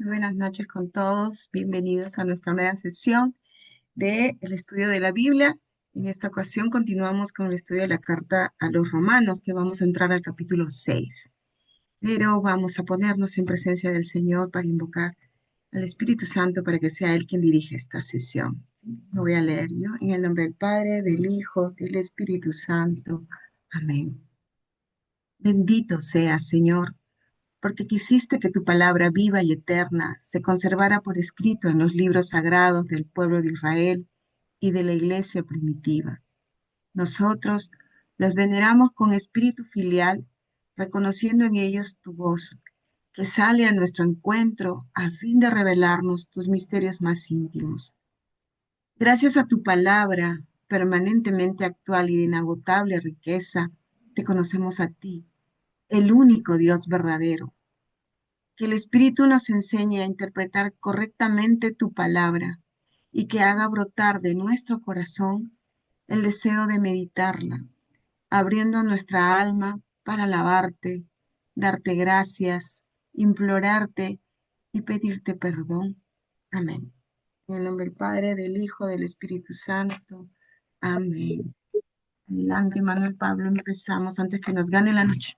Muy buenas noches con todos. Bienvenidos a nuestra nueva sesión del estudio de la Biblia. En esta ocasión continuamos con el estudio de la carta a los Romanos, que vamos a entrar al capítulo 6. Pero vamos a ponernos en presencia del Señor para invocar al Espíritu Santo para que sea Él quien dirija esta sesión. Lo voy a leer yo en el nombre del Padre, del Hijo, del Espíritu Santo. Amén. Bendito seas, Señor, porque quisiste que tu palabra viva y eterna se conservara por escrito en los libros sagrados del pueblo de Israel y de la iglesia primitiva. Nosotros los veneramos con espíritu filial, reconociendo en ellos tu voz, que sale a nuestro encuentro a fin de revelarnos tus misterios más íntimos. Gracias a tu palabra, permanentemente actual y de inagotable riqueza, te conocemos a ti, el único Dios verdadero. Que el Espíritu nos enseñe a interpretar correctamente tu palabra y que haga brotar de nuestro corazón el deseo de meditarla, abriendo nuestra alma para alabarte, darte gracias, implorarte y pedirte perdón. Amén. En el nombre del Padre, del Hijo, del Espíritu Santo. Amén. Adelante, Manuel Pablo, empezamos antes que nos gane la noche.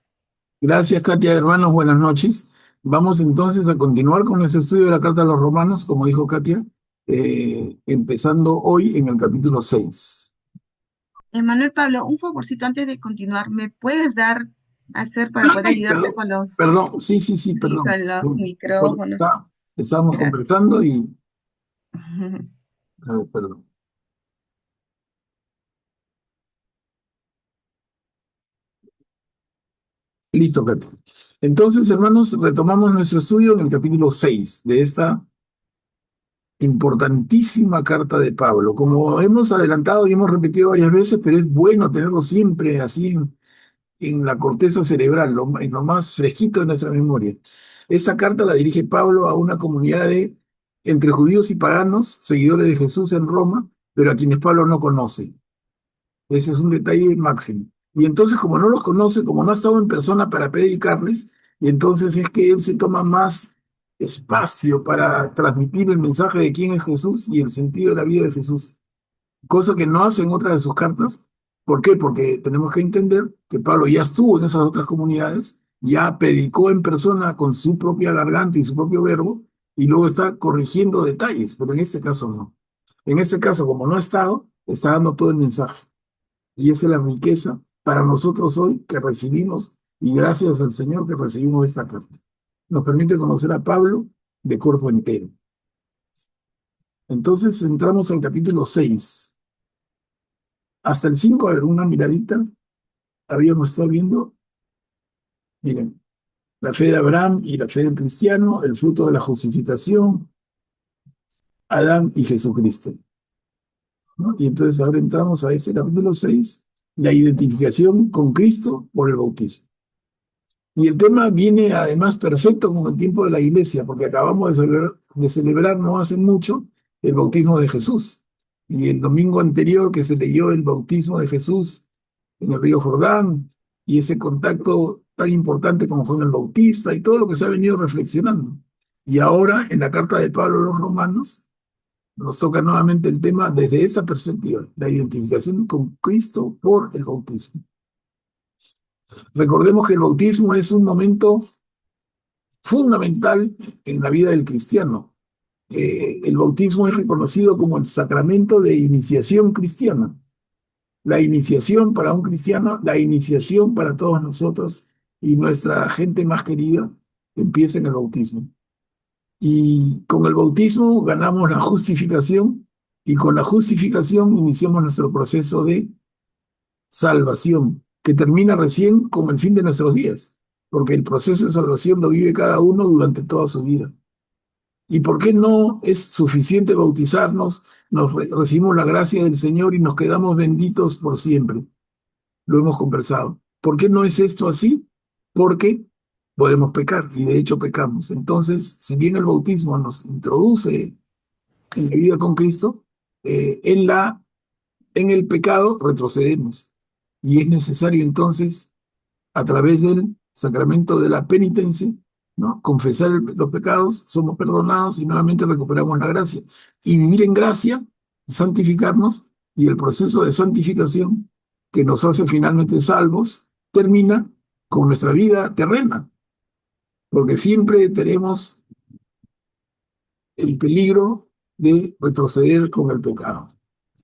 Gracias, Katia, hermanos, buenas noches. Vamos entonces a continuar con nuestro estudio de la Carta a los Romanos, como dijo Katia, empezando hoy en el capítulo 6. Manuel Pablo, un favorcito antes de continuar, ¿me puedes hacer para poder Ay, ayudarte perdón, con perdón, sí, sí, sí, sí, perdón. con los micrófonos? Estábamos Gracias. conversando y, perdón. Listo, Katia. Entonces, hermanos, retomamos nuestro estudio en el capítulo 6 de esta importantísima carta de Pablo. Como hemos adelantado y hemos repetido varias veces, pero es bueno tenerlo siempre así en la corteza cerebral, en lo más fresquito de nuestra memoria. Esta carta la dirige Pablo a una comunidad de entre judíos y paganos, seguidores de Jesús en Roma, pero a quienes Pablo no conoce. Ese es un detalle máximo. Y entonces, como no los conoce, como no ha estado en persona para predicarles, y entonces es que él se toma más espacio para transmitir el mensaje de quién es Jesús y el sentido de la vida de Jesús, cosa que no hace en otras de sus cartas. ¿Por qué? Porque tenemos que entender que Pablo ya estuvo en esas otras comunidades, ya predicó en persona con su propia garganta y su propio verbo, y luego está corrigiendo detalles, pero en este caso no. En este caso, como no ha estado, está dando todo el mensaje. Y esa es la riqueza para nosotros hoy que recibimos, y gracias al Señor que recibimos esta carta. Nos permite conocer a Pablo de cuerpo entero. Entonces entramos al capítulo 6. Hasta el 5, a ver, una miradita, habíamos estado viendo, miren, la fe de Abraham y la fe del cristiano, el fruto de la justificación, Adán y Jesucristo, ¿no? Y entonces ahora entramos a este capítulo 6, la identificación con Cristo por el bautismo. Y el tema viene además perfecto con el tiempo de la iglesia, porque acabamos de celebrar no hace mucho el bautismo de Jesús. Y el domingo anterior que se leyó el bautismo de Jesús en el río Jordán, y ese contacto tan importante como Juan el Bautista, y todo lo que se ha venido reflexionando. Y ahora, en la carta de Pablo a los Romanos, nos toca nuevamente el tema desde esa perspectiva, la identificación con Cristo por el bautismo. Recordemos que el bautismo es un momento fundamental en la vida del cristiano. El bautismo es reconocido como el sacramento de iniciación cristiana. La iniciación para un cristiano, la iniciación para todos nosotros y nuestra gente más querida empieza en el bautismo. Y con el bautismo ganamos la justificación y con la justificación iniciamos nuestro proceso de salvación, que termina recién con el fin de nuestros días, porque el proceso de salvación lo vive cada uno durante toda su vida. ¿Y por qué no es suficiente bautizarnos, recibimos la gracia del Señor y nos quedamos benditos por siempre? Lo hemos conversado. ¿Por qué no es esto así? Porque podemos pecar y de hecho pecamos. Entonces, si bien el bautismo nos introduce en la vida con Cristo, en el pecado retrocedemos. Y es necesario entonces, a través del sacramento de la penitencia, ¿no? Confesar los pecados, somos perdonados y nuevamente recuperamos la gracia. Y vivir en gracia, santificarnos, y el proceso de santificación que nos hace finalmente salvos, termina con nuestra vida terrena, porque siempre tenemos el peligro de retroceder con el pecado.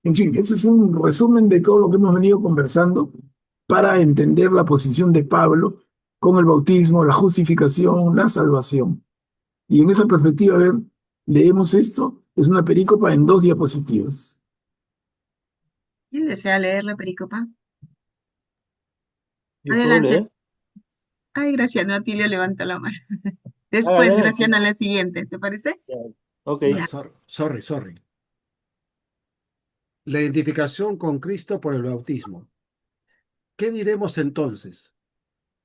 En fin, ese es un resumen de todo lo que hemos venido conversando para entender la posición de Pablo con el bautismo, la justificación, la salvación. Y en esa perspectiva, a ver, leemos esto, es una perícopa en 2 diapositivas. ¿Quién desea leer la pericopa? Yo puedo Adelante. leer. Ay, Graciano, Atilio levanta la mano. Hágale, Después, hágale. Graciano, a la siguiente, ¿te parece? Ya. Ok. Ya. Sorry. La identificación con Cristo por el bautismo. ¿Qué diremos entonces?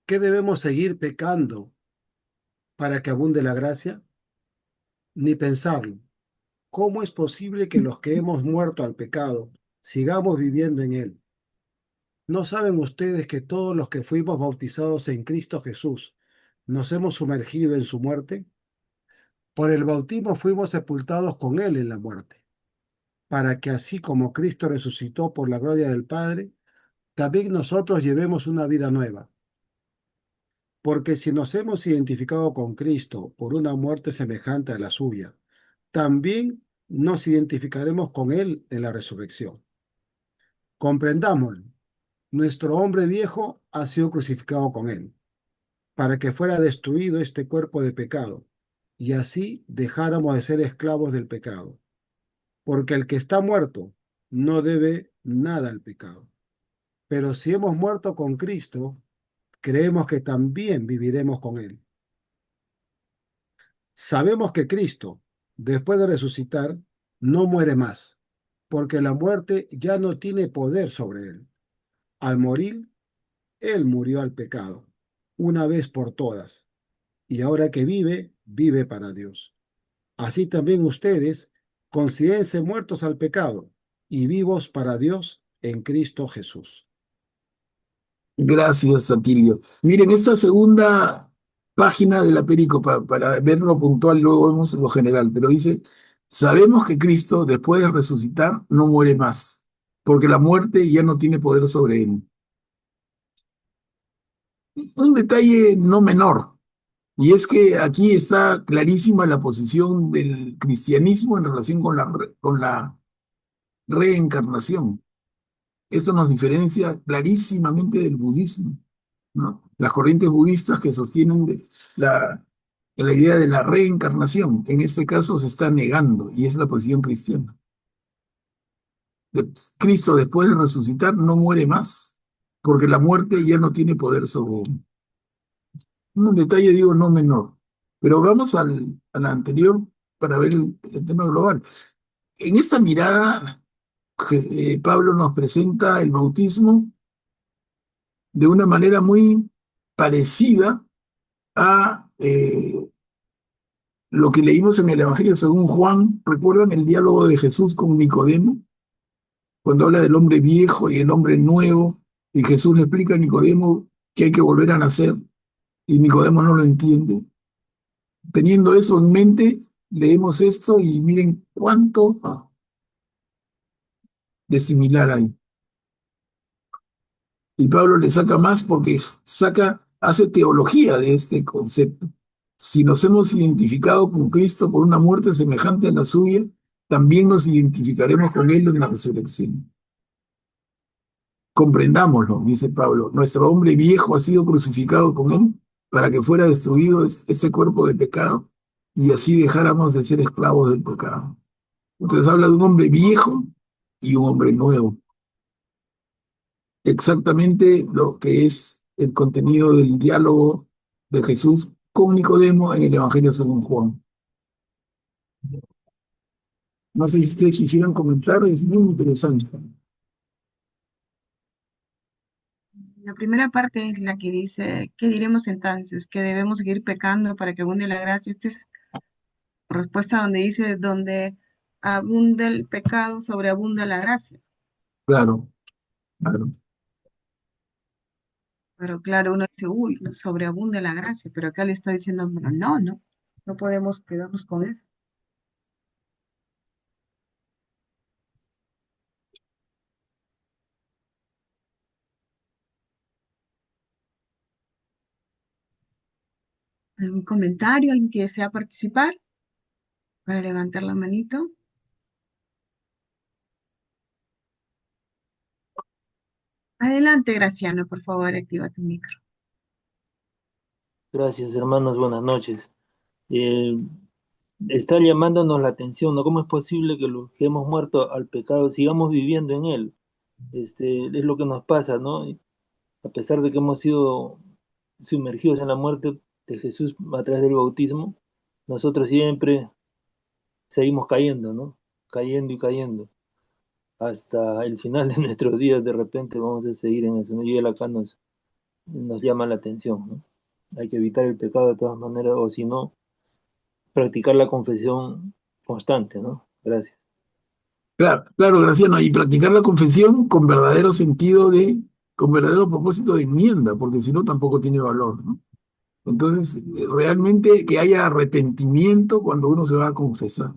¿Qué debemos seguir pecando para que abunde la gracia? Ni pensarlo. ¿Cómo es posible que los que hemos muerto al pecado sigamos viviendo en él? ¿No saben ustedes que todos los que fuimos bautizados en Cristo Jesús nos hemos sumergido en su muerte? Por el bautismo fuimos sepultados con él en la muerte, para que así como Cristo resucitó por la gloria del Padre, también nosotros llevemos una vida nueva. Porque si nos hemos identificado con Cristo por una muerte semejante a la suya, también nos identificaremos con Él en la resurrección. Comprendámoslo. Nuestro hombre viejo ha sido crucificado con Él, para que fuera destruido este cuerpo de pecado, y así dejáramos de ser esclavos del pecado. Porque el que está muerto no debe nada al pecado. Pero si hemos muerto con Cristo, creemos que también viviremos con Él. Sabemos que Cristo, después de resucitar, no muere más, porque la muerte ya no tiene poder sobre Él. Al morir, Él murió al pecado, una vez por todas, y ahora que vive, vive para Dios. Así también ustedes considérense muertos al pecado y vivos para Dios en Cristo Jesús. Gracias, Atilio. Miren, esta segunda página de la perícopa, para verlo puntual, luego vemos lo general, pero dice, sabemos que Cristo, después de resucitar, no muere más, porque la muerte ya no tiene poder sobre él. Un detalle no menor, y es que aquí está clarísima la posición del cristianismo en relación con la reencarnación. Esto nos diferencia clarísimamente del budismo, ¿no? Las corrientes budistas que sostienen la idea de la reencarnación, en este caso se está negando, y es la posición cristiana. Cristo, después de resucitar, no muere más, porque la muerte ya no tiene poder sobre él. Un detalle, digo, no menor. Pero vamos a la anterior para ver el tema global. En esta mirada, Pablo nos presenta el bautismo de una manera muy parecida a lo que leímos en el Evangelio según Juan. ¿Recuerdan el diálogo de Jesús con Nicodemo? Cuando habla del hombre viejo y el hombre nuevo, y Jesús le explica a Nicodemo que hay que volver a nacer, y Nicodemo no lo entiende. Teniendo eso en mente, leemos esto y miren cuánto de similar hay. Y Pablo le saca más porque hace teología de este concepto. Si nos hemos identificado con Cristo por una muerte semejante a la suya, también nos identificaremos con Él en la resurrección. Comprendámoslo, dice Pablo, nuestro hombre viejo ha sido crucificado con Él para que fuera destruido ese cuerpo de pecado y así dejáramos de ser esclavos del pecado. Entonces habla de un hombre viejo y un hombre nuevo. Exactamente lo que es el contenido del diálogo de Jesús con Nicodemo en el Evangelio según Juan. No sé si ustedes quisieran comentar, es muy interesante. La primera parte es la que dice, ¿qué diremos entonces? Que debemos seguir pecando para que abunde la gracia. Esta es respuesta donde dice, donde abunda el pecado, sobreabunda la gracia. Claro, claro. Pero claro, uno dice, uy, sobreabunda la gracia, pero acá le está diciendo, pero no, no, no podemos quedarnos con eso. ¿Algún comentario? ¿Alguien que desea participar para levantar la manito? Adelante, Graciano, por favor, activa tu micro. Gracias, hermanos, buenas noches. Eh, Está llamándonos la atención, ¿no? ¿Cómo es posible que los que hemos muerto al pecado sigamos viviendo en él? Es lo que nos pasa, ¿no? Y a pesar de que hemos sido sumergidos en la muerte de Jesús a través del bautismo, nosotros siempre seguimos cayendo, ¿no? Cayendo y cayendo. Hasta el final de nuestros días, de repente vamos a seguir en eso, ¿no? Y él acá nos llama la atención, ¿no? Hay que evitar el pecado de todas maneras, o si no, practicar la confesión constante, ¿no? Gracias. Claro, claro, Graciano, y practicar la confesión con verdadero sentido con verdadero propósito de enmienda, porque si no tampoco tiene valor, ¿no? Entonces, realmente que haya arrepentimiento cuando uno se va a confesar.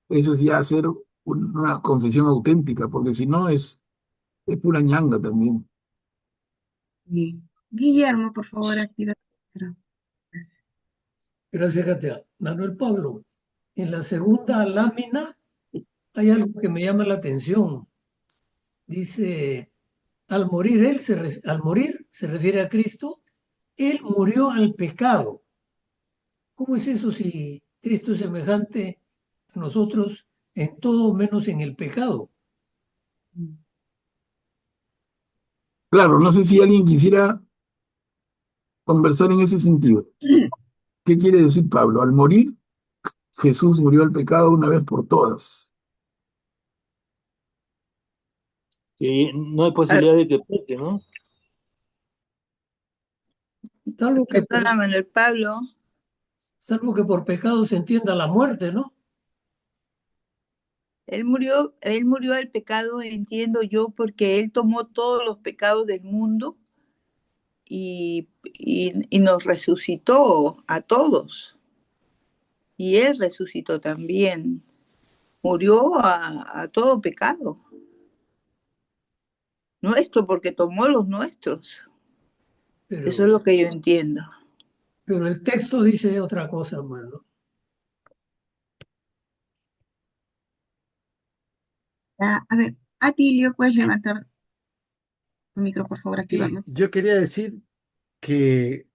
Eso es ya hacer una confesión auténtica, porque si no es pura ñanga también. Bien. Guillermo, por favor, activa tu micro. Gracias, Katia. Manuel Pablo, en la segunda lámina hay algo que me llama la atención. Dice, al morir se refiere a Cristo, Él murió al pecado. ¿Cómo es eso si Cristo es semejante a nosotros en todo menos en el pecado? Claro, no sé si alguien quisiera conversar en ese sentido. ¿Qué quiere decir Pablo? Al morir, Jesús murió al pecado una vez por todas. Que no hay Ah, posibilidad de que peque, ¿no? Salvo que por, Perdona, Manuel Pablo. salvo que por pecado se entienda la muerte, ¿no? Él murió al pecado, entiendo yo, porque él tomó todos los pecados del mundo y nos resucitó a todos. Y él resucitó también. Murió a todo pecado. Nuestro, porque tomó los nuestros. Eso es Pero, lo que yo entiendo. pero el texto dice otra cosa, hermano. Ah, a ver, Atilio, puedes levantar tu micro, por favor, Y activarlo. yo quería decir que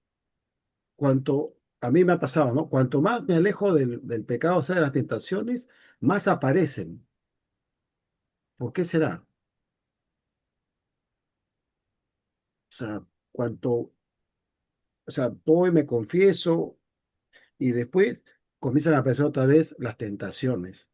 cuanto a mí me ha pasado, ¿no? Cuanto más me alejo del pecado, o sea, de las tentaciones, más aparecen. ¿Por qué será? O sea, cuanto, o sea, voy, me confieso y después comienzan a aparecer otra vez las tentaciones.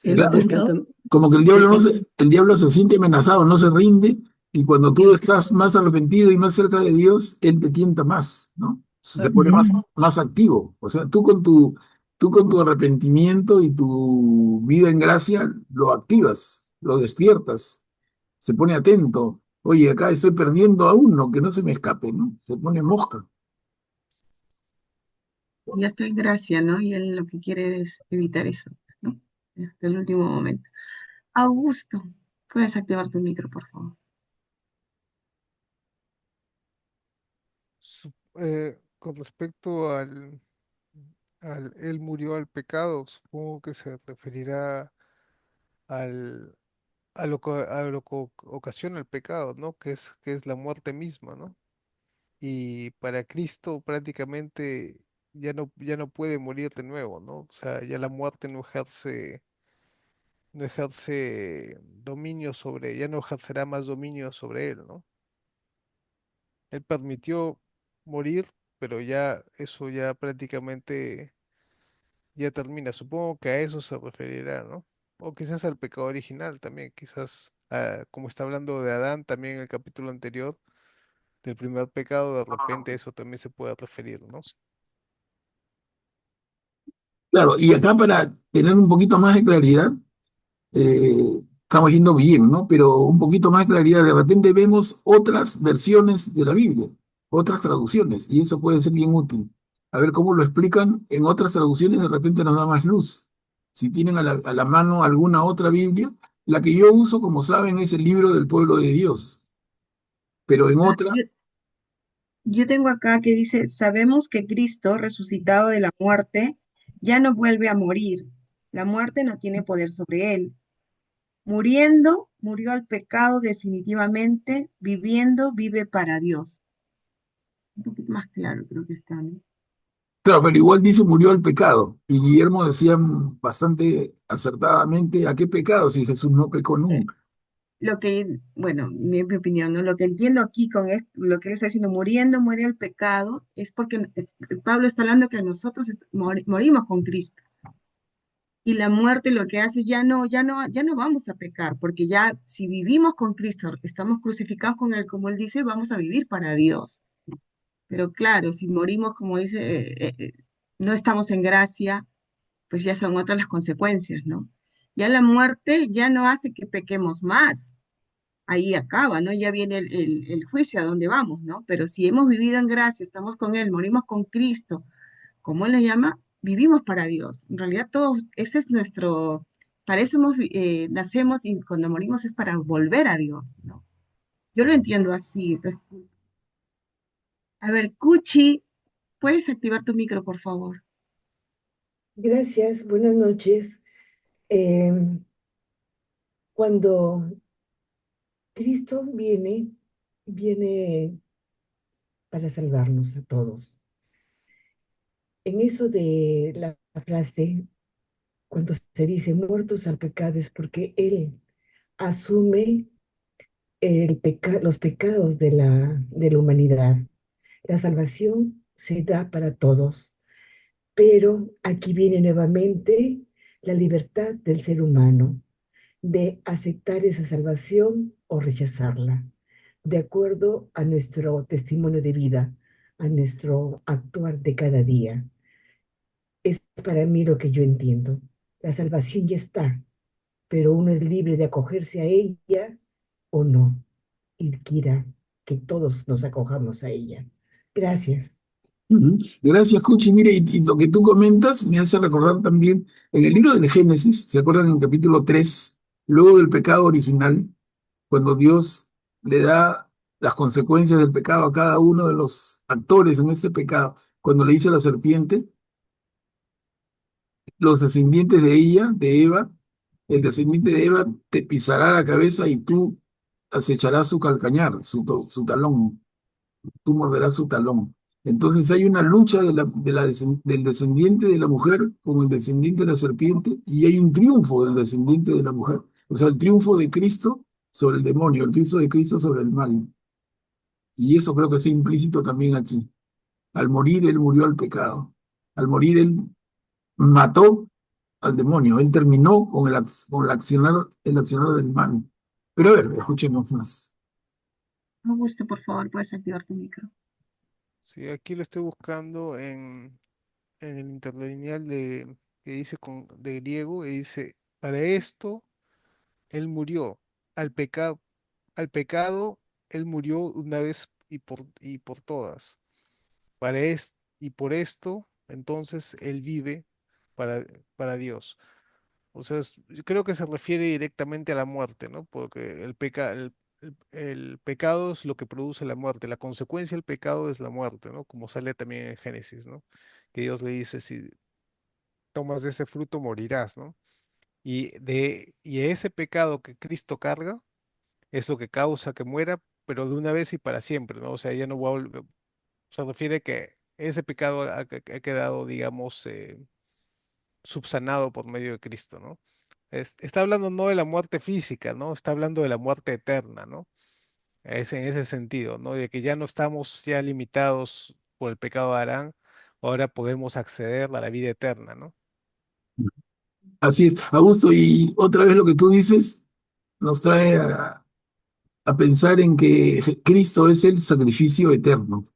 El ¿Será Claro, porque tentador, antes, como que el, el diablo se siente amenazado, no se rinde, y cuando tú el- estás más arrepentido y más cerca de Dios, él te tienta más, ¿no? Se pone el- más activo. O sea, tú con tu arrepentimiento y tu vida en gracia lo activas, lo despiertas, se pone atento. Oye, acá estoy perdiendo a uno, que no se me escape, ¿no? Se pone mosca. Ya está en gracia, ¿no? Y él lo que quiere es evitar eso, pues, ¿no? Hasta el último momento. Augusto, puedes activar tu micro, por favor. Con respecto al Él murió al pecado, supongo que se referirá al, a lo que ocasiona el pecado, ¿no? Que es la muerte misma, ¿no? Y para Cristo prácticamente ya no puede morir de nuevo, ¿no? O sea, ya la muerte no ejerce dominio sobre, ya no ejercerá más dominio sobre él, ¿no? Él permitió morir, pero ya eso ya prácticamente ya termina. Supongo que a eso se referirá, ¿no? O quizás al pecado original también, quizás, como está hablando de Adán también en el capítulo anterior, del primer pecado, de repente eso también se puede referir, ¿no? Claro, y acá para tener un poquito más de claridad, estamos yendo bien, ¿no? Pero un poquito más de claridad. De repente vemos otras versiones de la Biblia, otras traducciones, y eso puede ser bien útil. A ver cómo lo explican en otras traducciones, de repente nos da más luz. Si tienen a la mano alguna otra Biblia, la que yo uso, como saben, es el libro del pueblo de Dios, pero en Ah, otra, yo tengo acá que dice, sabemos que Cristo, resucitado de la muerte, ya no vuelve a morir. La muerte no tiene poder sobre él. Muriendo, murió al pecado definitivamente, viviendo, vive para Dios. Un poquito más claro creo que está, ¿no? claro, pero igual dice murió el pecado. Y Guillermo decía bastante acertadamente, ¿a qué pecado si Jesús no pecó nunca? Lo que, bueno, mi opinión, ¿no? Lo que entiendo aquí con esto, lo que él está diciendo, muriendo, muere el pecado, es porque Pablo está hablando que nosotros morimos con Cristo. Y la muerte lo que hace ya no vamos a pecar, porque ya si vivimos con Cristo, estamos crucificados con Él, como Él dice, vamos a vivir para Dios. Pero claro, si morimos, como dice, no estamos en gracia, pues ya son otras las consecuencias, ¿no? Ya la muerte ya no hace que pequemos más, ahí acaba, ¿no? Ya viene el juicio a dónde vamos, ¿no? Pero si hemos vivido en gracia, estamos con Él, morimos con Cristo, ¿cómo Él le llama? Vivimos para Dios. En realidad, todo, ese es nuestro, para eso nacemos y cuando morimos es para volver a Dios, ¿no? Yo lo entiendo así. A ver, Cuchi, ¿puedes activar tu micro, por favor? Gracias, buenas noches. Eh, Cuando Cristo viene para salvarnos a todos. En eso de la frase, cuando se dice muertos al pecado, es porque Él asume los pecados de la humanidad. La salvación se da para todos, pero aquí viene nuevamente la libertad del ser humano de aceptar esa salvación o rechazarla, de acuerdo a nuestro testimonio de vida, a nuestro actuar de cada día. Es para mí lo que yo entiendo. La salvación ya está, pero uno es libre de acogerse a ella o no. Y quiera que todos nos acojamos a ella. Gracias. Ujú. Gracias, Cuchi. Mire, y lo que tú comentas me hace recordar también en el libro del Génesis, ¿se acuerdan en el capítulo 3 luego del pecado original, cuando Dios le da las consecuencias del pecado a cada uno de los actores en ese pecado, cuando le dice a la serpiente, los descendientes de ella, de Eva, el descendiente de Eva te pisará la cabeza y tú acecharás su calcañar, su talón, tú morderás su talón. Entonces hay una lucha del descendiente de la mujer con el descendiente de la serpiente y hay un triunfo del descendiente de la mujer. O sea, el triunfo de Cristo sobre el demonio, el triunfo de Cristo sobre el mal. Y eso creo que es implícito también aquí. Al morir, Él murió al pecado. Al morir, Él mató al demonio. Él terminó con el accionar del mal. Pero a ver, escuchemos más. Augusto, por favor, puedes activar tu micro. Sí, aquí lo estoy buscando en el interlineal que dice de griego y dice, para esto él murió, al pecado, al pecado él murió una vez y por todas. Y por esto, entonces, él vive para, para Dios. O sea, yo creo que se refiere directamente a la muerte, ¿no? Porque el pecado es lo que produce la muerte. La consecuencia del pecado es la muerte, ¿no? Como sale también en Génesis, ¿no? Que Dios le dice, si tomas de ese fruto morirás, ¿no? Y ese pecado que Cristo carga es lo que causa que muera, pero de una vez y para siempre, ¿no? O sea, ya no vuelve, se refiere que ese pecado ha quedado, digamos, subsanado por medio de Cristo, ¿no? Está hablando no de la muerte física, ¿no? Está hablando de la muerte eterna, ¿no? Es en ese sentido, ¿no? De que ya no estamos ya limitados por el pecado de Adán, ahora podemos acceder a la vida eterna, ¿no? Así es, Augusto, y otra vez lo que tú dices nos trae a pensar en que Cristo es el sacrificio eterno,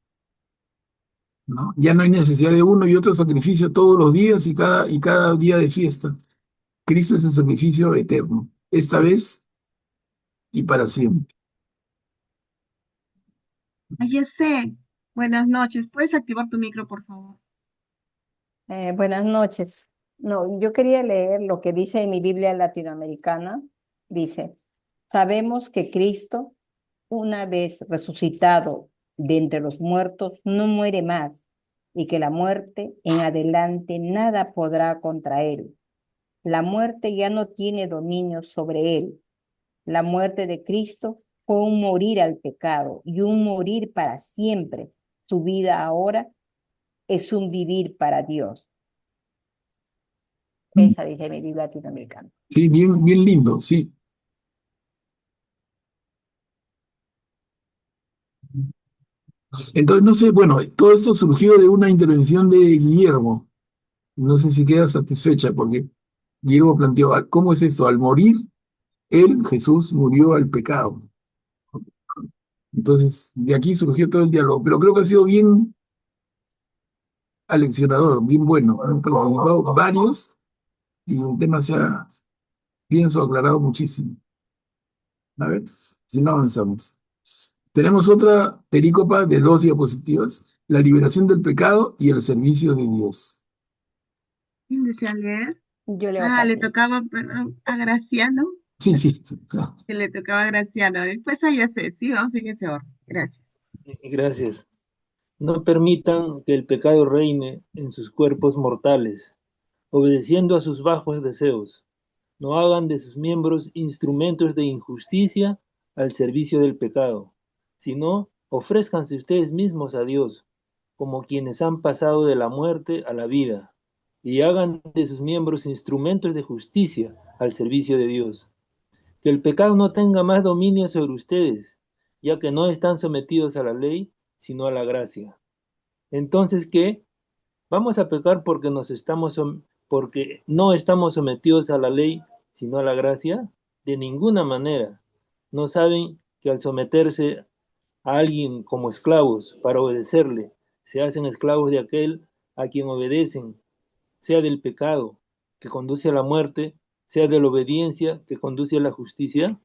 ¿no? Ya no hay necesidad de uno y otro sacrificio todos los días y cada día de fiesta. Cristo es el sacrificio eterno. Esta vez y para siempre. Ayese, buenas noches. ¿Puedes activar tu micro, por favor? Buenas noches. No, yo quería leer lo que dice en mi Biblia latinoamericana. Dice, sabemos que Cristo, una vez resucitado de entre los muertos, no muere más y que la muerte en adelante nada podrá contra él. La muerte ya no tiene dominio sobre él. La muerte de Cristo fue un morir al pecado y un morir para siempre. Su vida ahora es un vivir para Dios. Esa dice mi Biblia latinoamericana. Sí, bien, bien lindo, sí. Entonces, no sé, bueno, todo esto surgió de una intervención de Guillermo. No sé si queda satisfecha porque Guillermo planteó, ¿cómo es esto? Al morir, él, Jesús, murió al pecado. Entonces, de aquí surgió todo el diálogo, pero creo que ha sido bien aleccionador, bien bueno. Han participado varios y el tema se ha, pienso, aclarado muchísimo. A ver, si no avanzamos. Tenemos otra perícopa de 2 diapositivas, la liberación del pecado y el servicio de Dios. ¿Quién desea leer? Yo leo Ah, le también. tocaba, perdón, a Graciano. Sí, sí. Que le tocaba a Graciano. Después a Ayese. Sí, vamos en ese orden. Gracias. Gracias. No permitan que el pecado reine en sus cuerpos mortales, obedeciendo a sus bajos deseos. No hagan de sus miembros instrumentos de injusticia al servicio del pecado, sino ofrézcanse ustedes mismos a Dios, como quienes han pasado de la muerte a la vida, y hagan de sus miembros instrumentos de justicia al servicio de Dios. Que el pecado no tenga más dominio sobre ustedes, ya que no están sometidos a la ley, sino a la gracia. Entonces, ¿qué? ¿Vamos a pecar porque no estamos sometidos a la ley, sino a la gracia? De ninguna manera. ¿No saben que al someterse a alguien como esclavos para obedecerle, se hacen esclavos de aquel a quien obedecen, sea del pecado que conduce a la muerte, sea de la obediencia que conduce a la justicia?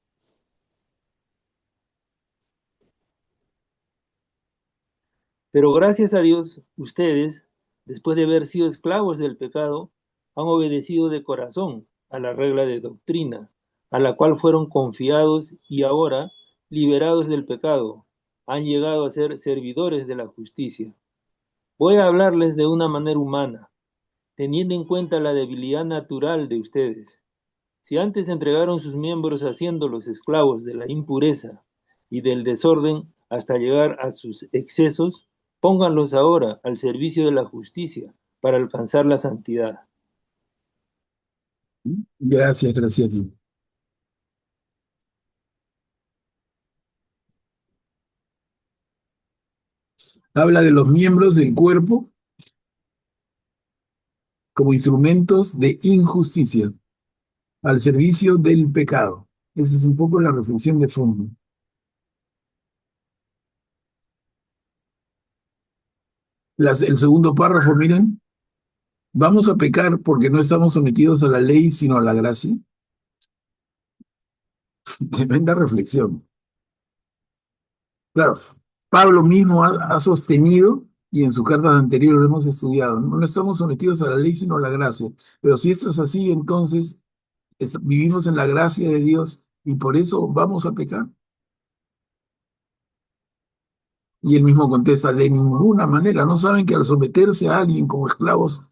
Pero gracias a Dios, ustedes, después de haber sido esclavos del pecado, han obedecido de corazón a la regla de doctrina, a la cual fueron confiados y ahora, liberados del pecado, han llegado a ser servidores de la justicia. Voy a hablarles de una manera humana, teniendo en cuenta la debilidad natural de ustedes. Si antes entregaron sus miembros haciéndolos esclavos de la impureza y del desorden hasta llegar a sus excesos, pónganlos ahora al servicio de la justicia para alcanzar la santidad. Gracias, Graciela. Habla de los miembros del cuerpo como instrumentos de injusticia al servicio del pecado. Esa es un poco la reflexión de fondo. El segundo párrafo, miren, ¿vamos a pecar porque no estamos sometidos a la ley, sino a la gracia? Tremenda reflexión. Claro, Pablo mismo ha sostenido, y en sus cartas anteriores lo hemos estudiado, no estamos sometidos a la ley, sino a la gracia. Pero si esto es así, entonces vivimos en la gracia de Dios y por eso vamos a pecar. Y él mismo contesta, de ninguna manera, no saben que al someterse a alguien como esclavos,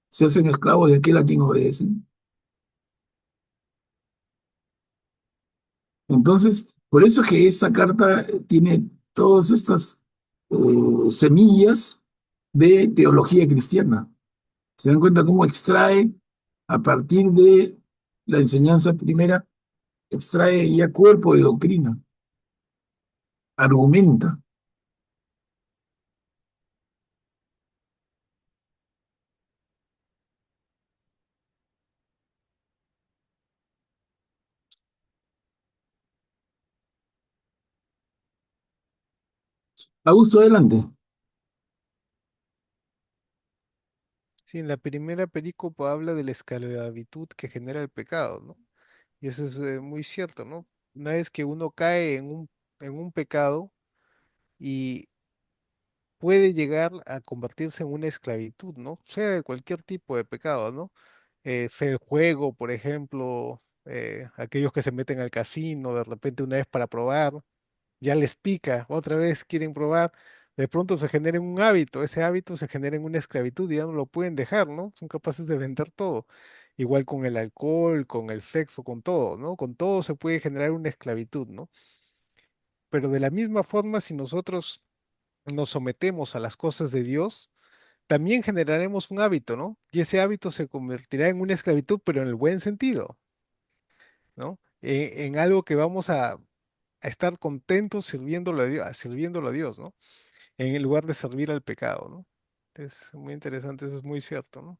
se hacen esclavos de aquel a quien obedecen. Entonces, por eso es que esta carta tiene todas estas semillas de teología cristiana. ¿Se dan cuenta cómo extrae a partir de la enseñanza primera, extrae ya cuerpo de doctrina, argumenta? Augusto, adelante. Sí, en la primera perícopa habla de la esclavitud que genera el pecado, ¿no? Y eso es muy cierto, ¿no? una vez que uno cae en un pecado y puede llegar a convertirse en una esclavitud, ¿no? Sea de cualquier tipo de pecado, ¿no? Sea el juego, por ejemplo, aquellos que se meten al casino de repente una vez para probar, ya les pica, otra vez quieren probar, de pronto se genera un hábito, ese hábito se genera en una esclavitud y ya no lo pueden dejar, ¿no? Son capaces de vender todo. Igual con el alcohol, con el sexo, con todo, ¿no? Con todo se puede generar una esclavitud, ¿no? Pero de la misma forma, si nosotros nos sometemos a las cosas de Dios, también generaremos un hábito, ¿no? Y ese hábito se convertirá en una esclavitud, pero en el buen sentido, ¿no? En algo que vamos a estar contentos sirviéndolo a Dios, ¿no? En el lugar de servir al pecado, ¿no? Es muy interesante, eso es muy cierto, ¿no?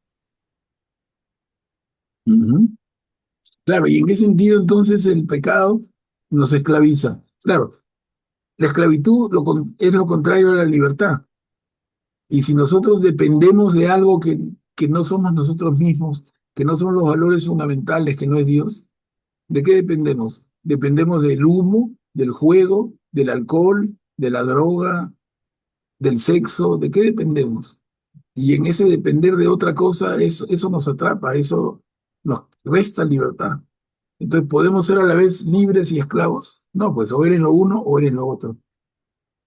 Ujú. Claro, y en qué sentido entonces el pecado nos esclaviza. Claro, la esclavitud es lo contrario a la libertad. Y si nosotros dependemos de algo que no somos nosotros mismos, que no son los valores fundamentales, que no es Dios, ¿de qué dependemos? Dependemos del humo, del juego, del alcohol, de la droga, del sexo. ¿De qué dependemos? Y en ese depender de otra cosa, eso nos atrapa, eso nos resta libertad. Entonces, ¿podemos ser a la vez libres y esclavos? No, pues o eres lo uno o eres lo otro.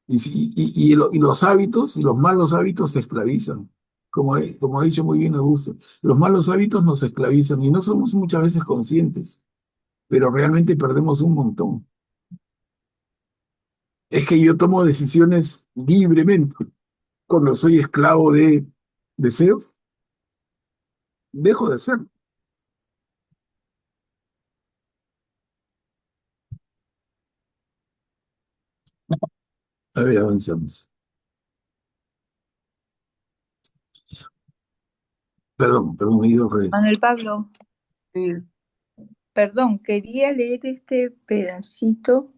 Y los hábitos y los malos hábitos se esclavizan. Como ha dicho muy bien Augusto, los malos hábitos nos esclavizan y no somos muchas veces conscientes, pero realmente perdemos un montón. Es que yo tomo decisiones libremente. Cuando soy esclavo de deseos, dejo de hacerlo. A ver, avanzamos. Perdón, me he ido al revés. Manuel Pablo, Eh, perdón, quería leer este pedacito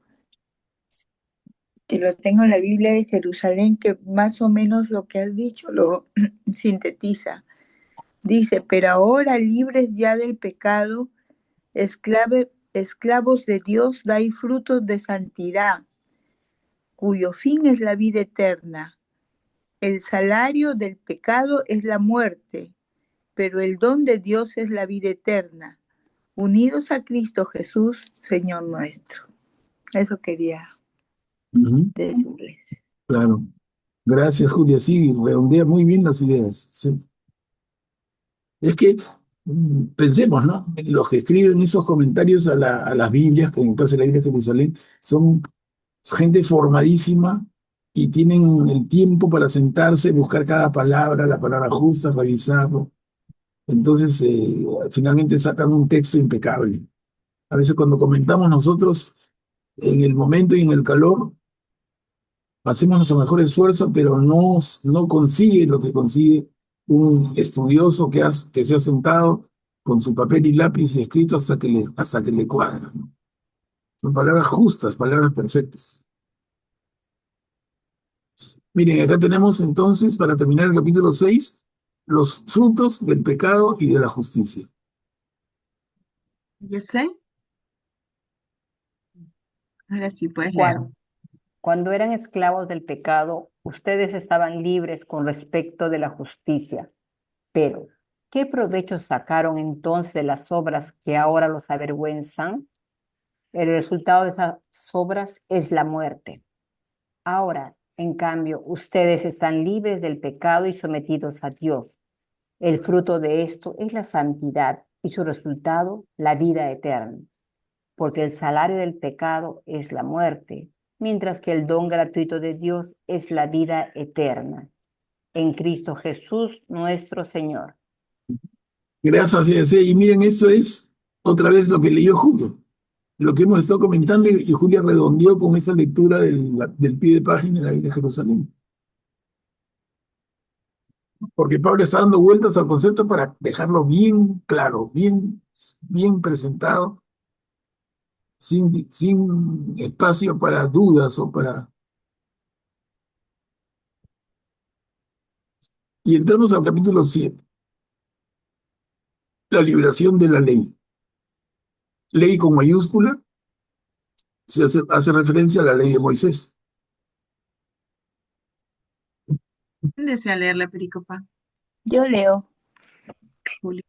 que lo tengo en la Biblia de Jerusalén, que más o menos lo que has dicho lo sintetiza. Dice, pero ahora libres ya del pecado, esclavos de Dios, dais frutos de santidad, cuyo fin es la vida eterna. El salario del pecado es la muerte, pero el don de Dios es la vida eterna, unidos a Cristo Jesús, Señor nuestro. Eso quería Ujú, decirles. claro. Gracias, Julia. Sí, redondea muy bien las ideas. Sí. Es que pensemos, ¿no? Los que escriben esos comentarios a las Biblias, que en el caso de la Biblia de Jerusalén, son gente formadísima y tienen el tiempo para sentarse, buscar cada palabra, la palabra justa, revisarlo. Entonces, finalmente sacan un texto impecable. A veces cuando comentamos nosotros en el momento y en el calor, hacemos nuestro mejor esfuerzo, pero no consigue lo que consigue un estudioso que se ha sentado con su papel y lápiz y escrito hasta que le cuadra, ¿no? Son palabras justas, palabras perfectas. Miren, acá tenemos entonces, para terminar el capítulo 6, los frutos del pecado y de la justicia. yo sé, ahora sí puedes leer. Cuando eran esclavos del pecado, ustedes estaban libres con respecto de la justicia. Pero, ¿qué provecho sacaron entonces de las obras que ahora los avergüenzan? El resultado de esas obras es la muerte. Ahora, en cambio, ustedes están libres del pecado y sometidos a Dios. El fruto de esto es la santidad y su resultado, la vida eterna. Porque el salario del pecado es la muerte, mientras que el don gratuito de Dios es la vida eterna. En Cristo Jesús, nuestro Señor. Gracias, C.S. Y miren, esto es otra vez lo que leyó Julio, lo que hemos estado comentando y Julia redondeó con esa lectura del pie de página de la Biblia de Jerusalén. Porque Pablo está dando vueltas al concepto para dejarlo bien claro, bien presentado, sin espacio para dudas o para... Y entramos al capítulo 7, la liberación de la ley. Ley con mayúscula, Se hace referencia a la ley de Moisés. ¿Quién desea leer la pericopa? Yo leo. Julio.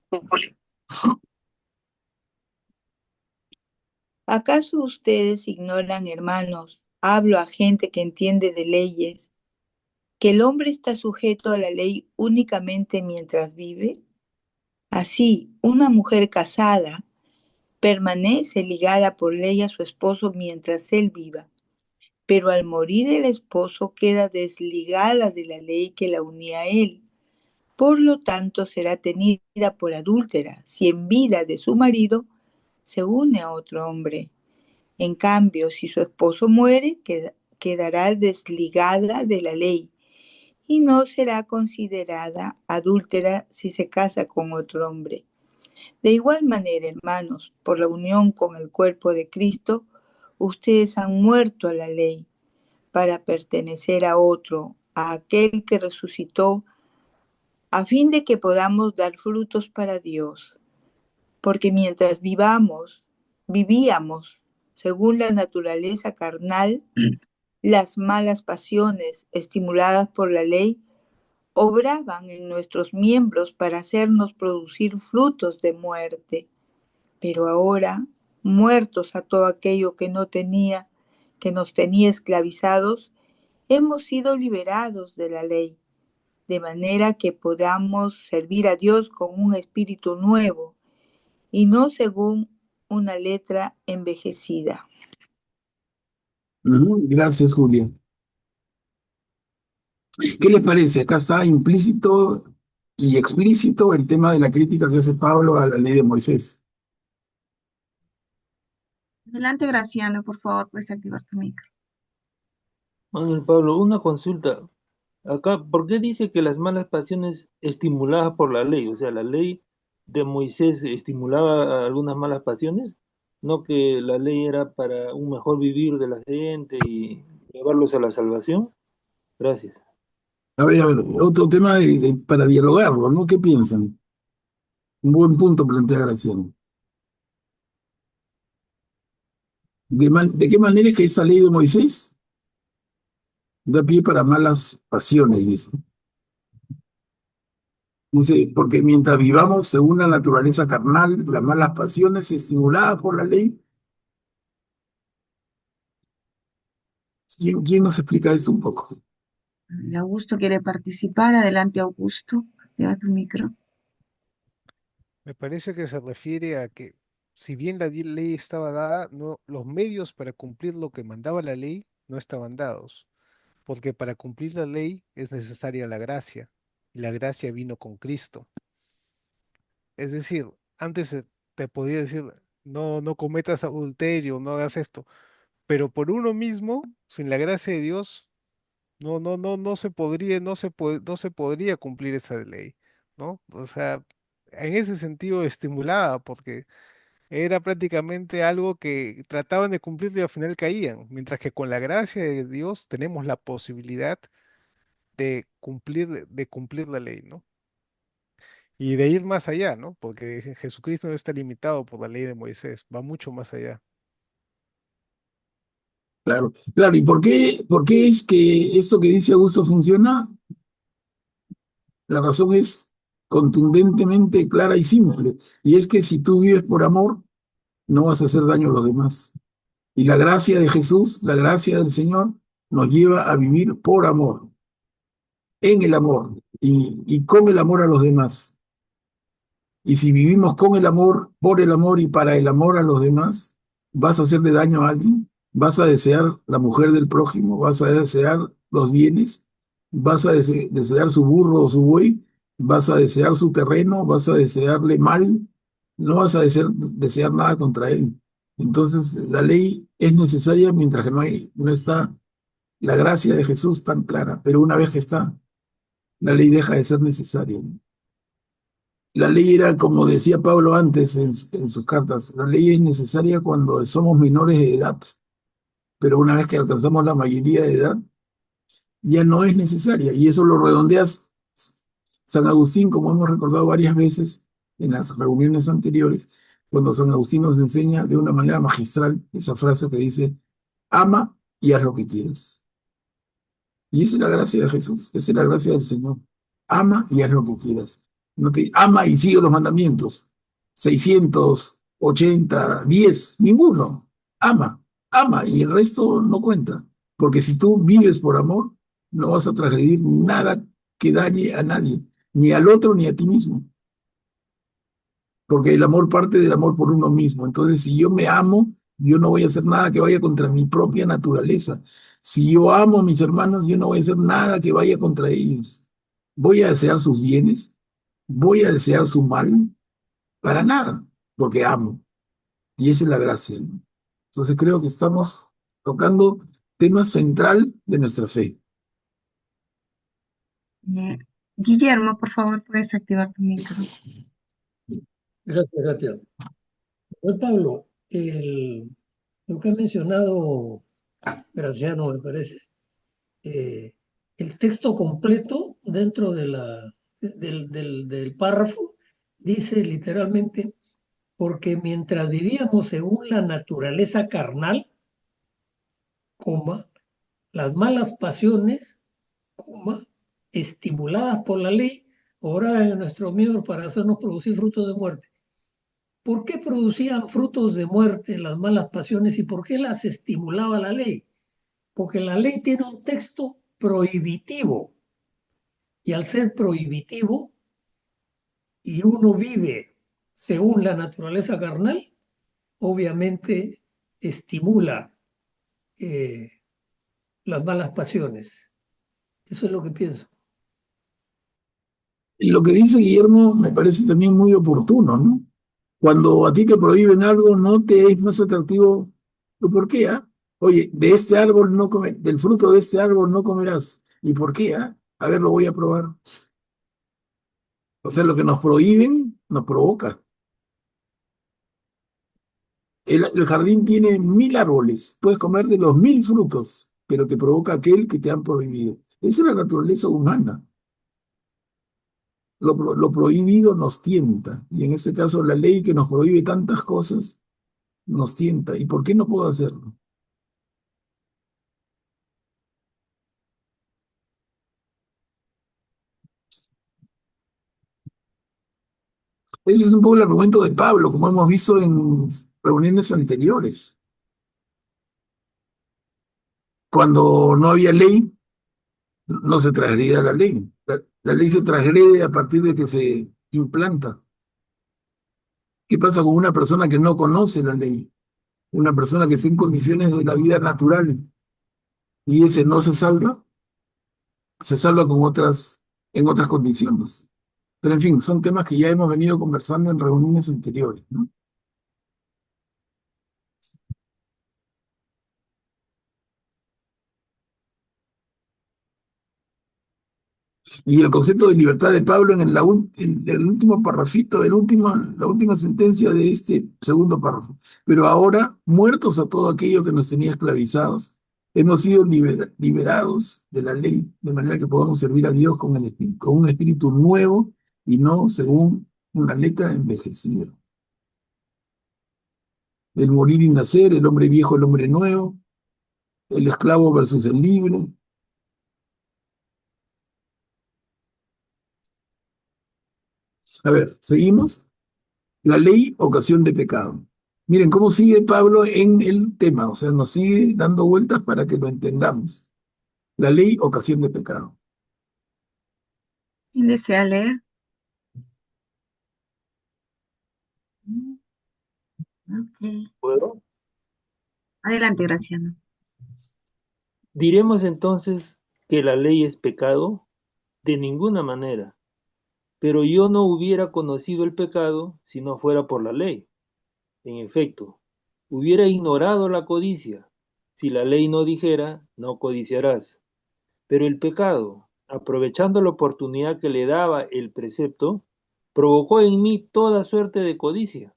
¿Acaso ustedes ignoran, hermanos? Hablo a gente que entiende de leyes, que el hombre está sujeto a la ley únicamente mientras vive. Así, una mujer casada permanece ligada por ley a su esposo mientras él viva, pero al morir el esposo queda desligada de la ley que la unía a él. Por lo tanto, será tenida por adúltera si en vida de su marido se une a otro hombre. En cambio, si su esposo muere, quedará desligada de la ley y no será considerada adúltera si se casa con otro hombre. De igual manera, hermanos, por la unión con el cuerpo de Cristo, ustedes han muerto a la ley para pertenecer a otro, a aquel que resucitó, a fin de que podamos dar frutos para Dios. Porque mientras vivíamos según la naturaleza carnal, las malas pasiones estimuladas por la ley obraban en nuestros miembros para hacernos producir frutos de muerte. Pero ahora, muertos a todo aquello que nos tenía esclavizados, hemos sido liberados de la ley, de manera que podamos servir a Dios con un espíritu nuevo y no según una letra envejecida. Gracias, Julia. ¿Qué les parece? Acá está implícito y explícito el tema de la crítica que hace Pablo a la ley de Moisés. Adelante, Graciano, por favor, puedes activar tu micro. Manuel Pablo, una consulta. Acá, ¿por qué dice que las malas pasiones estimuladas por la ley? O sea, la ley de Moisés estimulaba algunas malas pasiones, no que la ley era para un mejor vivir de la gente y llevarlos a la salvación. Gracias. A ver, otro tema para dialogarlo, ¿no? ¿Qué piensan? Un buen punto plantea Graciano. ¿De qué manera es que esa ley de Moisés da pie para malas pasiones, dice? Dice, porque mientras vivamos según la naturaleza carnal, las malas pasiones estimuladas por la ley. ¿Quién nos explica eso un poco? Augusto quiere participar. Adelante, Augusto. Activa tu micro. Me parece que se refiere a que si bien la ley estaba dada, no, los medios para cumplir lo que mandaba la ley no estaban dados, porque para cumplir la ley es necesaria la gracia, y la gracia vino con Cristo. Es decir, antes te podía decir, no, no cometas adulterio, no hagas esto, pero por uno mismo, sin la gracia de Dios, no se podría, no se podría cumplir esa ley, ¿no? O sea, en ese sentido estimulaba, porque era prácticamente algo que trataban de cumplir y al final caían, mientras que con la gracia de Dios tenemos la posibilidad de cumplir la ley, ¿no? Y de ir más allá, ¿no? Porque Jesucristo no está limitado por la ley de Moisés, va mucho más allá. Claro, claro. ¿Y por qué es que esto que dice Augusto funciona? La razón es contundentemente clara y simple. Y es que si tú vives por amor, no vas a hacer daño a los demás. Y la gracia de Jesús, la gracia del Señor, nos lleva a vivir por amor, en el amor y con el amor a los demás. Y si vivimos con el amor, por el amor y para el amor a los demás, vas a hacerle daño a alguien, vas a desear la mujer del prójimo, vas a desear los bienes, vas a desear su burro o su buey, vas a desear su terreno, vas a desearle mal, no vas a desear nada contra él. Entonces, la ley es necesaria mientras que no está la gracia de Jesús tan clara, pero una vez que está, la ley deja de ser necesaria, ¿no? La ley era, como decía Pablo antes en sus cartas, la ley es necesaria cuando somos menores de edad, pero una vez que alcanzamos la mayoría de edad, ya no es necesaria. Y eso lo redondeas San Agustín, como hemos recordado varias veces en las reuniones anteriores, cuando San Agustín nos enseña de una manera magistral esa frase que dice, ama y haz lo que quieras. Y esa es la gracia de Jesús, esa es la gracia del Señor. Ama y haz lo que quieras. No te ama y sigue los mandamientos. 680, 10, ninguno. Ama, ama y el resto no cuenta. Porque si tú vives por amor, no vas a transgredir nada que dañe a nadie, ni al otro ni a ti mismo. Porque el amor parte del amor por uno mismo. Entonces, si yo me amo, yo no voy a hacer nada que vaya contra mi propia naturaleza. Si yo amo a mis hermanos, yo no voy a hacer nada que vaya contra ellos. Voy a desear sus bienes, voy a desear su mal, para nada, porque amo. Y esa es la gracia, ¿no? Entonces creo que estamos tocando tema central de nuestra fe. Eh, Guillermo, por favor, puedes activar tu micro. Gracias, Katia. Pablo, lo que ha mencionado Graciano, me parece, el texto completo dentro del párrafo dice literalmente, porque mientras vivíamos según la naturaleza carnal, coma, las malas pasiones, coma, estimuladas por la ley, obraban en nuestros miembros para hacernos producir frutos de muerte. ¿Por qué producían frutos de muerte las malas pasiones y por qué las estimulaba la ley? Porque la ley tiene un texto prohibitivo y al ser prohibitivo y uno vive según la naturaleza carnal, obviamente estimula las malas pasiones. Eso es lo que pienso. Lo que dice Guillermo me parece también muy oportuno, ¿no? Cuando a ti te prohíben algo, no te es más atractivo. ¿Por qué? Oye, de este árbol no del fruto de este árbol no comerás. ¿Y por qué? A ver, lo voy a probar. O sea, lo que nos prohíben nos provoca. El jardín tiene 1000 árboles. Puedes comer de los 1000 frutos, pero te provoca aquel que te han prohibido. Esa es la naturaleza humana. Lo prohibido nos tienta. Y en este caso, la ley que nos prohíbe tantas cosas nos tienta. ¿Y por qué no puedo hacerlo? Ese es un poco el argumento de Pablo, como hemos visto en reuniones anteriores. Cuando no había ley, no se transgredía la ley. La ley se transgrede a partir de que se implanta. ¿Qué pasa con una persona que no conoce la ley? Una persona que está en condiciones de la vida natural y ese no se salva en otras condiciones. Pero en fin, son temas que ya hemos venido conversando en reuniones anteriores, ¿no? Y el concepto de libertad de Pablo en el último parrafito, la última sentencia de este segundo párrafo. Pero ahora, muertos a todo aquello que nos tenía esclavizados, hemos sido liberados de la ley, de manera que podamos servir a Dios con un espíritu nuevo y no según una letra envejecida. El morir y nacer, el hombre viejo, el hombre nuevo, el esclavo versus el libre. A ver, seguimos. La ley, ocasión de pecado. Miren cómo sigue Pablo en el tema, o sea, nos sigue dando vueltas para que lo entendamos. La ley, ocasión de pecado. ¿Quién desea leer? Ok. ¿Puedo? Adelante, Graciano. ¿Diremos entonces que la ley es pecado? De ninguna manera. Pero yo no hubiera conocido el pecado si no fuera por la ley. En efecto, hubiera ignorado la codicia si la ley no dijera, no codiciarás. Pero el pecado, aprovechando la oportunidad que le daba el precepto, provocó en mí toda suerte de codicia,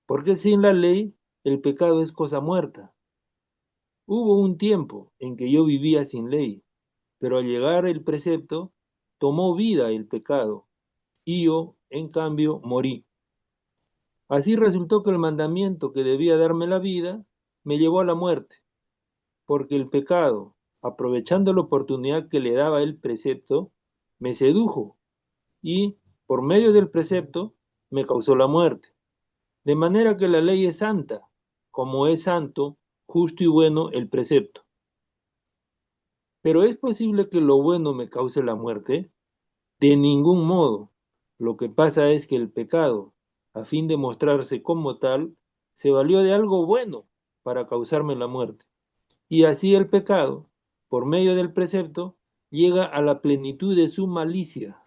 porque sin la ley el pecado es cosa muerta. Hubo un tiempo en que yo vivía sin ley, pero al llegar el precepto, tomó vida el pecado, y yo, en cambio, morí. Así resultó que el mandamiento que debía darme la vida, me llevó a la muerte, porque el pecado, aprovechando la oportunidad que le daba el precepto, me sedujo y, por medio del precepto, me causó la muerte. De manera que la ley es santa, como es santo, justo y bueno el precepto. Pero ¿es posible que lo bueno me cause la muerte? De ningún modo. Lo que pasa es que el pecado, a fin de mostrarse como tal, se valió de algo bueno para causarme la muerte. Y así el pecado, por medio del precepto, llega a la plenitud de su malicia.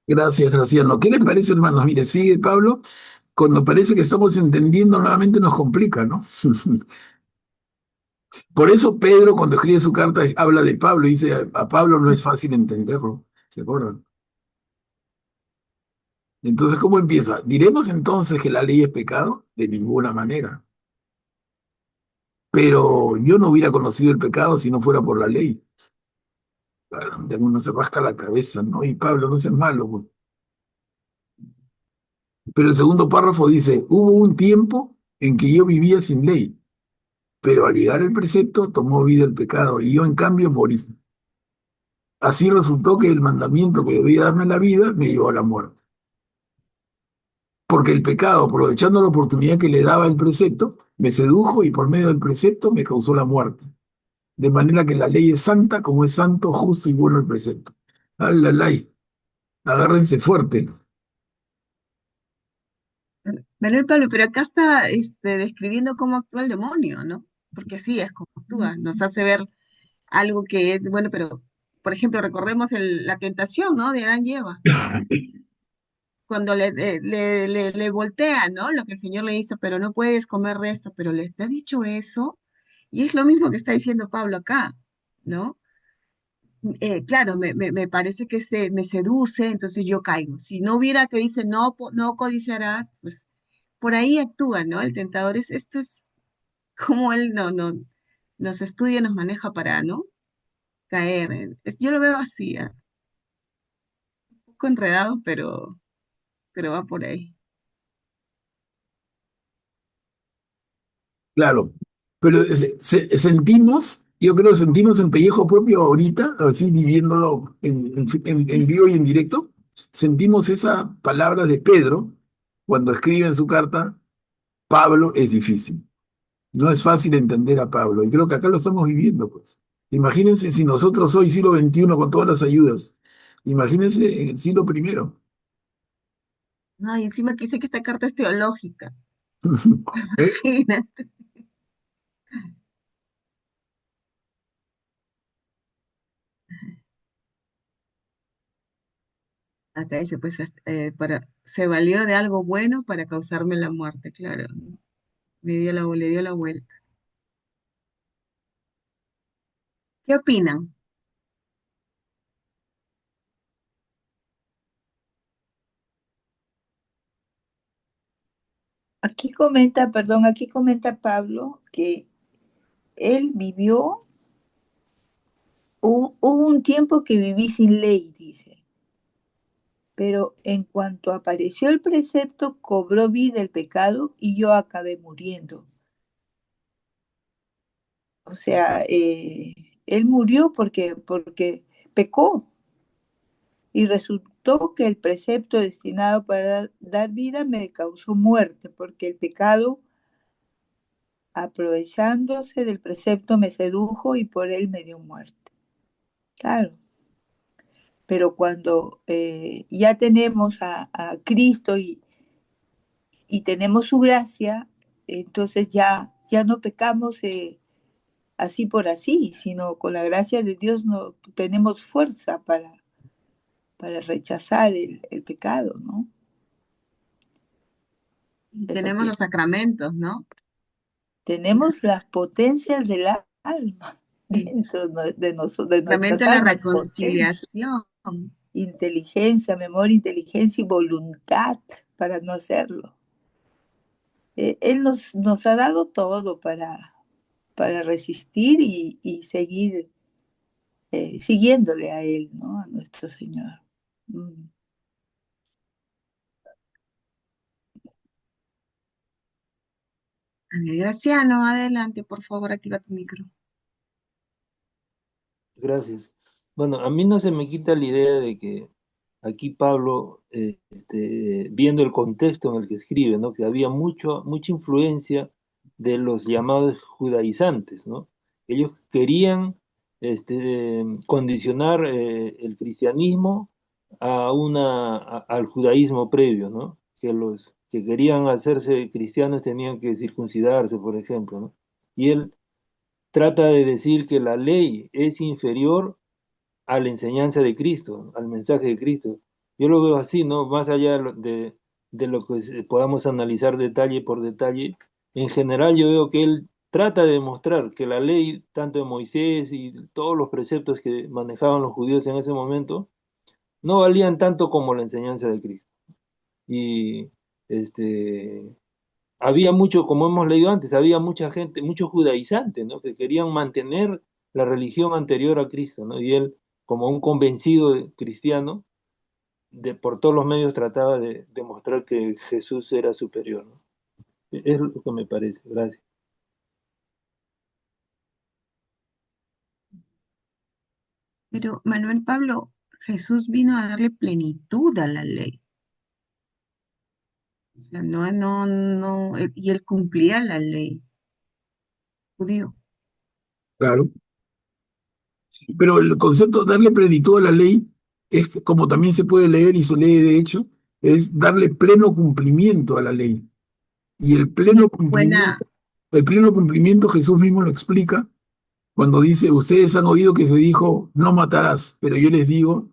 Gracias, Graciano. ¿Qué les parece, hermanos? Mire, sigue Pablo. Cuando parece que estamos entendiendo, nuevamente nos complica, ¿no? Por eso Pedro, cuando escribe su carta, habla de Pablo y dice, a Pablo no es fácil entenderlo. ¿Se acuerdan? Entonces, ¿cómo empieza? ¿Diremos entonces que la ley es pecado? De ninguna manera. Pero yo no hubiera conocido el pecado si no fuera por la ley. Claro, uno se rasca la cabeza, ¿no? Y Pablo, no seas malo, pues. Pero el segundo párrafo dice, hubo un tiempo en que yo vivía sin ley, pero al llegar el precepto tomó vida el pecado y yo en cambio morí. Así resultó que el mandamiento que debía darme la vida me llevó a la muerte. Porque el pecado, aprovechando la oportunidad que le daba el precepto, me sedujo y por medio del precepto me causó la muerte. De manera que la ley es santa como es santo, justo y bueno el precepto. ¡Alalay! Agárrense fuerte. Manuel Pablo, pero acá está describiendo cómo actúa el demonio, ¿no? Porque así es como actúa, nos hace ver algo que es, bueno, pero, por ejemplo, recordemos la tentación, ¿no? De Adán y Eva, cuando le voltea, ¿no? Lo que el Señor le hizo, pero no puedes comer de esto, pero les ha dicho eso, y es lo mismo que está diciendo Pablo acá, ¿no? Claro, me parece que me seduce, entonces yo caigo. Si no hubiera que dice no, no codiciarás, pues por ahí actúa, ¿no? El tentador esto es como él nos estudia, nos maneja para, ¿no? Caer. Yo lo veo así, un poco enredado, pero va por ahí. Claro, pero sentimos, yo creo que sentimos el pellejo propio ahorita, así viviéndolo en vivo y en directo, sentimos esa palabra de Pedro cuando escribe en su carta, Pablo es difícil. No es fácil entender a Pablo, y creo que acá lo estamos viviendo, pues. Imagínense si nosotros hoy, siglo XXI, con todas las ayudas, imagínense en el siglo primero. Ay, encima que dice que esta carta es teológica. ¿Eh? Imagínate. Acá dice, pues, se valió de algo bueno para causarme la muerte, claro, ¿no? Le dio la vuelta. ¿Qué opinan? Aquí comenta Pablo que él vivió, hubo un tiempo que viví sin ley, dice, pero en cuanto apareció el precepto, cobró vida el pecado y yo acabé muriendo. O sea, él murió porque pecó y resultó que el precepto destinado para dar vida me causó muerte, porque el pecado, aprovechándose del precepto, me sedujo y por él me dio muerte. Claro, pero cuando ya tenemos a Cristo y tenemos su gracia, entonces ya no pecamos así por así, sino con la gracia de Dios no tenemos fuerza para rechazar el pecado, ¿no? Y Eso tenemos los pienso. sacramentos, ¿no? Tenemos las potencias del alma Sí. dentro de Sacramento nuestras de la almas, potencia, reconciliación. inteligencia, memoria, inteligencia y voluntad para no hacerlo. Él nos ha dado todo para resistir y seguir siguiéndole a Él, ¿no? A nuestro Señor. Mm. A ver, Graciano, adelante, por favor, activa tu micro. Gracias. Bueno, a mí no se me quita la idea de que aquí Pablo, viendo el contexto en el que escribe, ¿no? Que había mucha influencia de los llamados judaizantes, ¿no? Ellos querían condicionar el cristianismo al judaísmo previo, ¿no? Que los que querían hacerse cristianos tenían que circuncidarse, por ejemplo, ¿no? Y él trata de decir que la ley es inferior a la enseñanza de Cristo, al mensaje de Cristo. Yo lo veo así, ¿no? Más allá de lo que podamos analizar detalle por detalle, en general yo veo que él trata de demostrar que la ley, tanto de Moisés y todos los preceptos que manejaban los judíos en ese momento, no valían tanto como la enseñanza de Cristo. Y este, había mucho, como hemos leído antes, había mucha gente, muchos judaizantes, ¿no? Que querían mantener la religión anterior a Cristo, ¿no? Y él, como un convencido cristiano, por todos los medios trataba de demostrar que Jesús era superior, ¿no? Es lo que me parece. Gracias. Pero Manuel Pablo, Jesús vino a darle plenitud a la ley. O sea, y él cumplía la ley judío. Claro. Pero el concepto de darle plenitud a la ley es, como también se puede leer y se lee de hecho, es darle pleno cumplimiento a la ley. Y Buena, el pleno cumplimiento Jesús mismo lo explica cuando dice, ustedes han oído que se dijo, no matarás, pero yo les digo,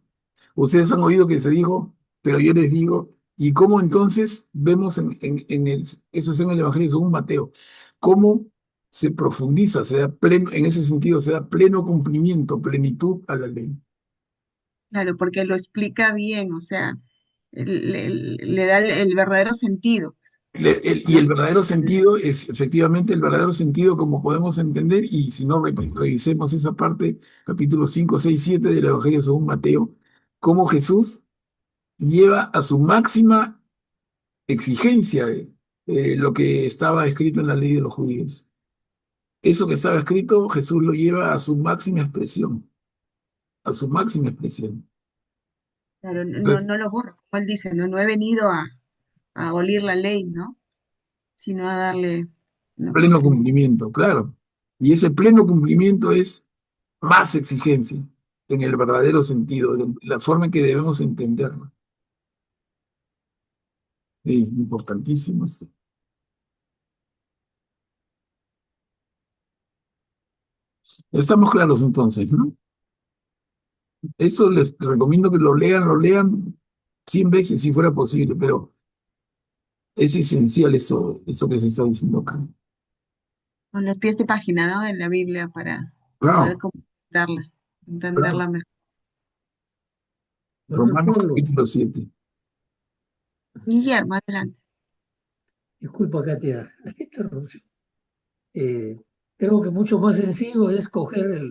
ustedes han oído que se dijo, pero yo les digo, y cómo entonces vemos eso es en el Evangelio según Mateo, cómo se profundiza, se da pleno, en ese sentido, se da pleno cumplimiento, plenitud a la ley. claro, porque lo explica bien, o sea, le da el verdadero sentido, Y ¿no? el verdadero sentido es efectivamente el verdadero sentido como podemos entender, y si no, revisemos esa parte, capítulo 5 6 7 del Evangelio según Mateo, cómo Jesús lleva a su máxima exigencia lo que estaba escrito en la ley de los judíos. Eso que estaba escrito, Jesús lo lleva a su máxima expresión, a su máxima expresión. Claro, Entonces, no lo borro, como él dice, no he venido a abolir la ley, ¿no? Sino a darle no, pleno cumplimiento. cumplimiento, claro. Y ese pleno cumplimiento es más exigencia en el verdadero sentido, en la forma en que debemos entenderlo. Sí, importantísimo. Sí. Estamos claros entonces, ¿no? Eso les recomiendo que lo lean 100 veces si fuera posible, pero es esencial eso que se está diciendo acá. Con los pies de página, ¿no? De la Biblia para poder Claro, completarla, claro. entenderla mejor. Manuel Romanos Pablo, capítulo 7. Guillermo, adelante. disculpa, Katia, la interrupción. Eh, Creo que mucho más sencillo es coger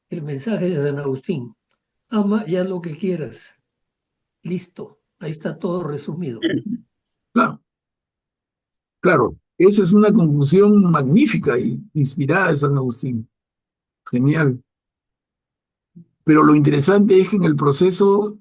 el mensaje de San Agustín. Ama ya lo que quieras. Listo. Ahí está todo resumido. Claro, claro. Esa es una conclusión magnífica y inspirada de San Agustín. Genial. Pero lo interesante es que en el proceso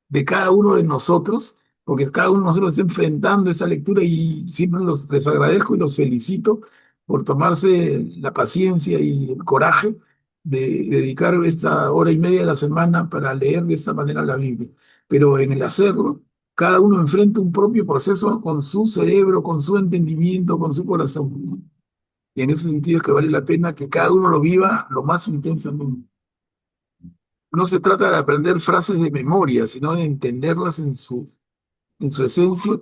de cada uno de nosotros, porque cada uno de nosotros está enfrentando esa lectura y siempre les agradezco y los felicito por tomarse la paciencia y el coraje de dedicar esta hora y media de la semana para leer de esta manera la Biblia. Pero en el hacerlo, cada uno enfrenta un propio proceso con su cerebro, con su entendimiento, con su corazón. Y en ese sentido es que vale la pena que cada uno lo viva lo más intensamente. No se trata de aprender frases de memoria, sino de entenderlas en su esencia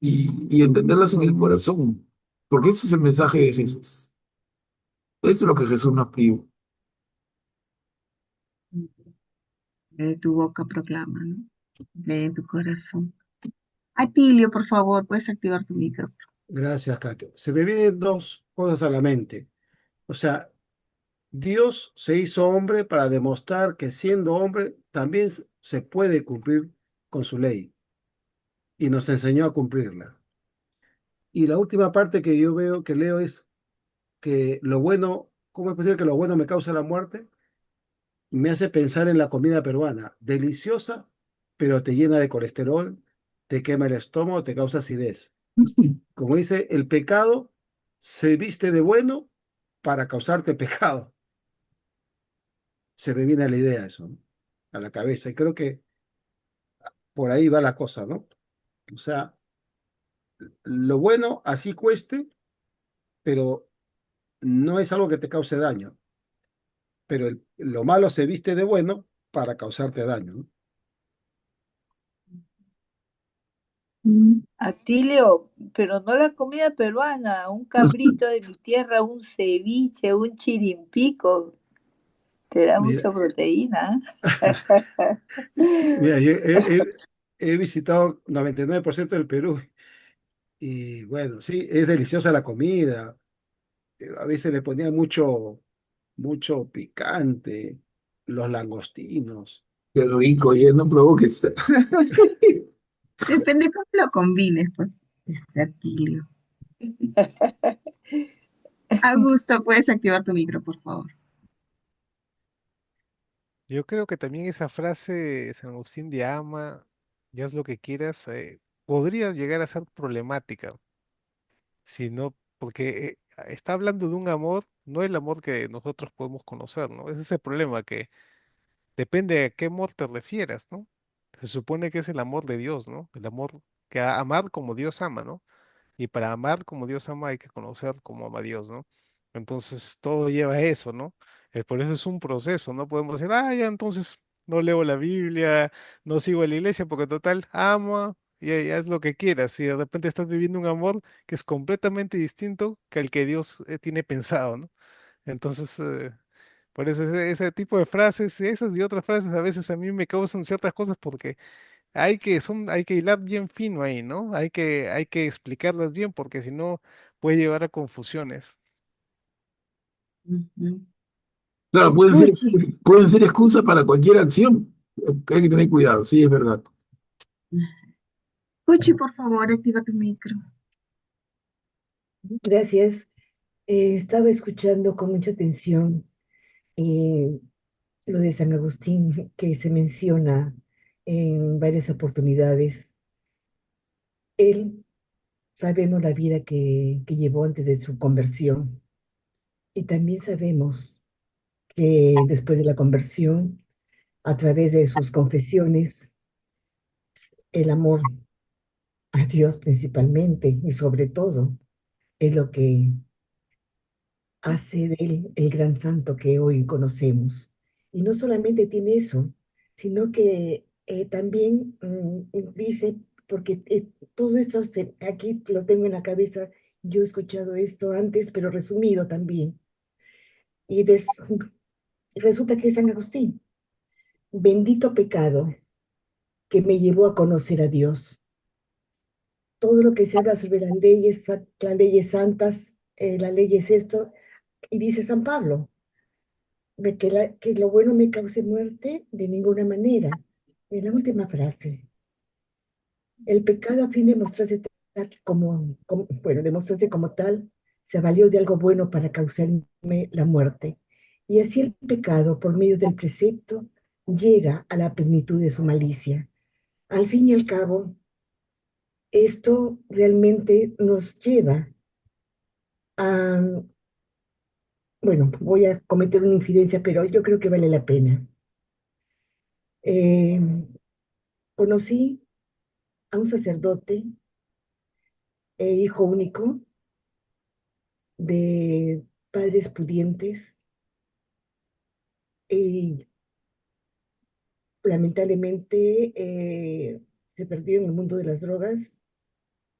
y entenderlas en el corazón. Porque ese es el mensaje de Jesús. Eso es lo que Jesús nos pide. Tu boca proclama, ¿no? Lee en tu corazón. Atilio, por favor, puedes activar tu micro. Gracias, Katia. Se me vienen dos cosas a la mente. O sea, Dios se hizo hombre para demostrar que siendo hombre también se puede cumplir con su ley y nos enseñó a cumplirla. Y la última parte que yo veo, que leo es que lo bueno, ¿cómo es posible que lo bueno me cause la muerte? Me hace pensar en la comida peruana, deliciosa, pero te llena de colesterol, te quema el estómago, te causa acidez. Como dice, el pecado se viste de bueno para causarte pecado. Se me viene a la idea eso, ¿no? A la cabeza. Y creo que por ahí va la cosa, ¿no? O sea, lo bueno así cueste, pero no es algo que te cause daño. Pero lo malo se viste de bueno para causarte daño, ¿no? Atilio, pero no la comida peruana, un cabrito de mi tierra, un ceviche, un chirimpico, te da Mira, mucha proteína. mira, yo he visitado 99% del Perú y bueno, sí, es deliciosa la comida, pero a veces le ponían mucho picante, los langostinos. Qué rico, y no provoques. Depende cómo lo combines, pues, Atilio. Augusto, puedes activar tu micro, por favor. Yo creo que también esa frase, San Agustín de ama, ya es lo que quieras, podría llegar a ser problemática, sino porque está hablando de un amor, no el amor que nosotros podemos conocer, ¿no? Ese es el problema, que depende a qué amor te refieras, ¿no? Se supone que es el amor de Dios, ¿no? El amor que amar como Dios ama, ¿no? Y para amar como Dios ama hay que conocer cómo ama Dios, ¿no? Entonces todo lleva a eso, ¿no? Por eso es un proceso, no podemos decir, ah, ya entonces no leo la Biblia, no sigo a la iglesia, porque total, ama y haz lo que quieras. Y de repente estás viviendo un amor que es completamente distinto que el que Dios tiene pensado, ¿no? Entonces, por eso ese tipo de frases, esas y otras frases a veces a mí me causan ciertas cosas porque hay que hilar bien fino ahí, ¿no? Hay que explicarlas bien porque si no puede llevar a confusiones. Ujú. Claro, Puchi. pueden ser excusas para cualquier acción. Hay que tener cuidado, sí, es verdad. Puchi, por favor, activa tu micro. Gracias. Estaba escuchando con mucha atención eh, lo de San Agustín que se menciona en varias oportunidades. Él, sabemos la vida que llevó antes de su conversión y también sabemos que después de la conversión, a través de sus confesiones, el amor a Dios principalmente y sobre todo es lo que hace de él el gran santo que hoy conocemos. Y no solamente tiene eso, sino que también dice, porque todo esto aquí lo tengo en la cabeza, yo he escuchado esto antes, pero resumido también. Y resulta que es San Agustín, bendito pecado que me llevó a conocer a Dios. Todo lo que se habla sobre las leyes santas, las leyes esto, y dice San Pablo, de que lo bueno me cause muerte de ninguna manera. En la última frase, el pecado a fin de mostrarse bueno, de mostrarse como tal, se valió de algo bueno para causarme la muerte. Y así el pecado, por medio del precepto, llega a la plenitud de su malicia. Al fin y al cabo, esto realmente nos lleva a, bueno, voy a cometer una infidencia, pero yo creo que vale la pena. Eh, Conocí a un sacerdote, hijo único de padres pudientes, y lamentablemente se perdió en el mundo de las drogas,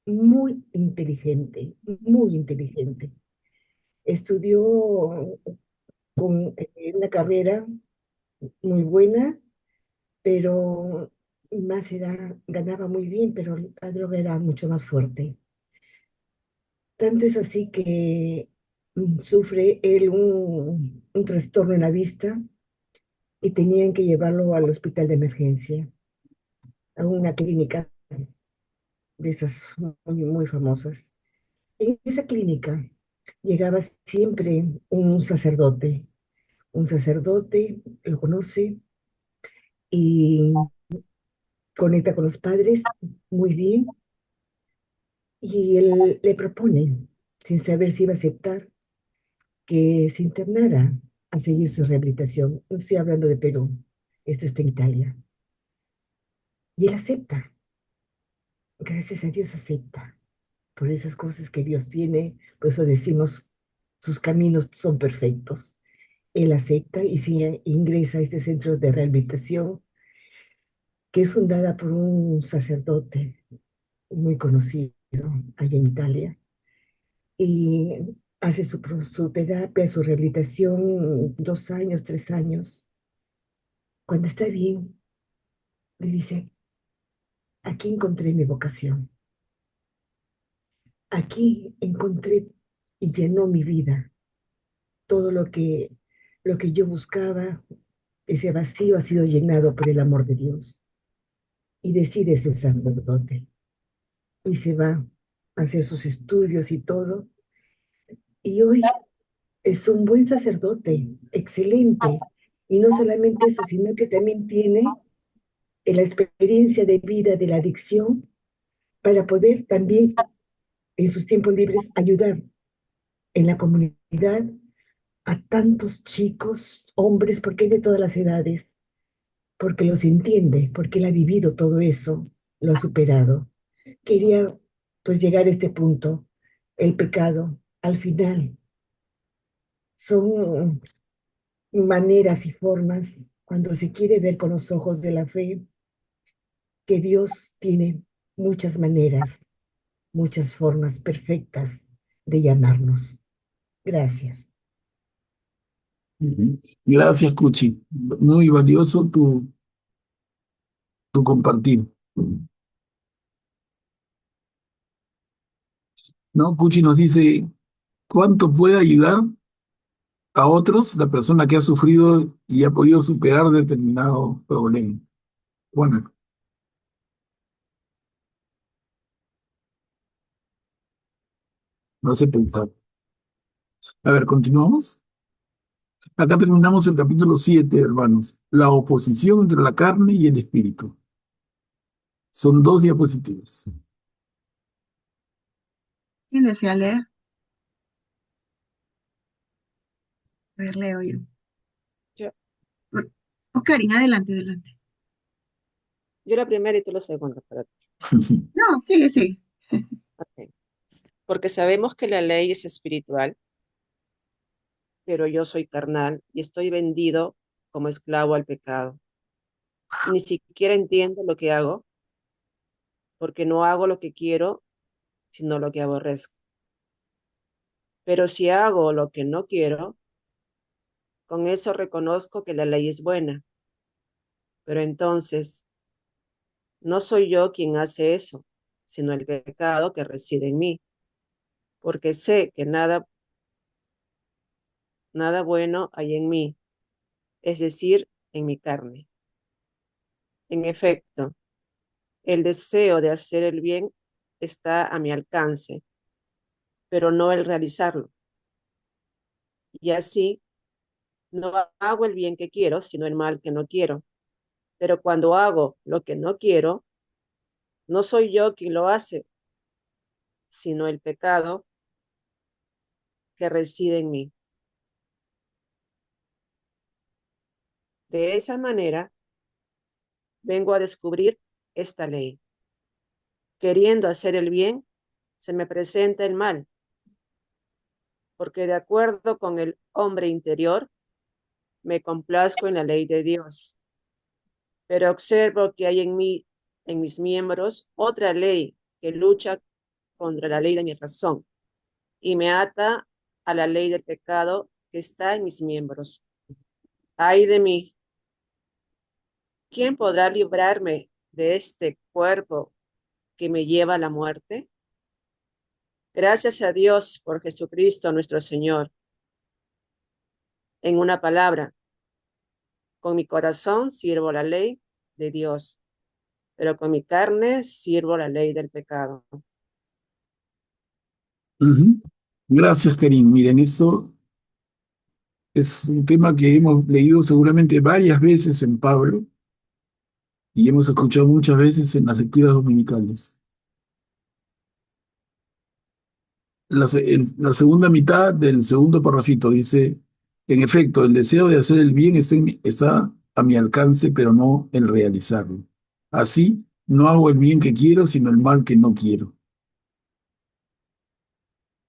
muy inteligente. Estudió con una carrera muy buena, pero ganaba muy bien, pero la droga era mucho más fuerte. Tanto es así que sufre él un trastorno en la vista y tenían que llevarlo al hospital de emergencia, a una clínica de esas muy famosas. En esa clínica llegaba siempre un sacerdote lo conoce y conecta con los padres muy bien y él le propone, sin saber si iba a aceptar, que se internara a seguir su rehabilitación. No estoy hablando de Perú, esto está en Italia. Y él acepta, gracias a Dios acepta, por esas cosas que Dios tiene, por eso decimos, sus caminos son perfectos. Él acepta y sí ingresa a este centro de rehabilitación que es fundada por un sacerdote muy conocido allá en Italia y hace su terapia, su rehabilitación 2 años, 3 años. Cuando está bien, le dice, aquí encontré mi vocación, aquí encontré y llenó mi vida. Todo lo que yo buscaba, ese vacío ha sido llenado por el amor de Dios. Y decide ser sacerdote. Y se va a hacer sus estudios y todo. Y hoy es un buen sacerdote, excelente. Y no solamente eso, sino que también tiene la experiencia de vida de la adicción para poder también en sus tiempos libres ayudar en la comunidad a tantos chicos, hombres, porque hay de todas las edades, porque los entiende, porque él ha vivido todo eso, lo ha superado. Quería pues llegar a este punto. El pecado, al final, son maneras y formas, cuando se quiere ver con los ojos de la fe, que Dios tiene muchas maneras, muchas formas perfectas de llamarnos. Gracias. Ujú. Gracias, Cuchi. Muy valioso tu compartir. ¿No? Cuchi nos dice, ¿cuánto puede ayudar a otros la persona que ha sufrido y ha podido superar determinado problema? Bueno, no hace pensar. A ver, continuamos. Acá terminamos el capítulo 7, hermanos. La oposición entre la carne y el espíritu. Son 2 diapositivas. ¿Quién desea leer? A ver, leo yo. Yo, Oh, Karin, adelante, adelante. yo la primera y tú la segunda para ti. No, sigue, sigue. Ok. Porque sabemos que la ley es espiritual, pero yo soy carnal y estoy vendido como esclavo al pecado. Ni siquiera entiendo lo que hago, porque no hago lo que quiero, sino lo que aborrezco. Pero si hago lo que no quiero, con eso reconozco que la ley es buena. Pero entonces, no soy yo quien hace eso, sino el pecado que reside en mí, porque sé que nada bueno hay en mí, es decir, en mi carne. En efecto, el deseo de hacer el bien está a mi alcance, pero no el realizarlo. Y así, no hago el bien que quiero, sino el mal que no quiero. Pero cuando hago lo que no quiero, no soy yo quien lo hace, sino el pecado que reside en mí. De esa manera, vengo a descubrir esta ley. Queriendo hacer el bien, se me presenta el mal, porque de acuerdo con el hombre interior, me complazco en la ley de Dios, pero observo que hay en mí, en mis miembros, otra ley que lucha contra la ley de mi razón y me ata a la ley del pecado que está en mis miembros. Ay de mí, ¿quién podrá librarme de este cuerpo que me lleva a la muerte? Gracias a Dios por Jesucristo nuestro Señor. En una palabra, con mi corazón sirvo la ley de Dios, pero con mi carne sirvo la ley del pecado. Ujú. Gracias, Karim. Miren, esto es un tema que hemos leído seguramente varias veces en Pablo y hemos escuchado muchas veces en las lecturas dominicales. La segunda mitad del segundo parrafito dice, en efecto, el deseo de hacer el bien está a mi alcance, pero no el realizarlo. Así, no hago el bien que quiero, sino el mal que no quiero.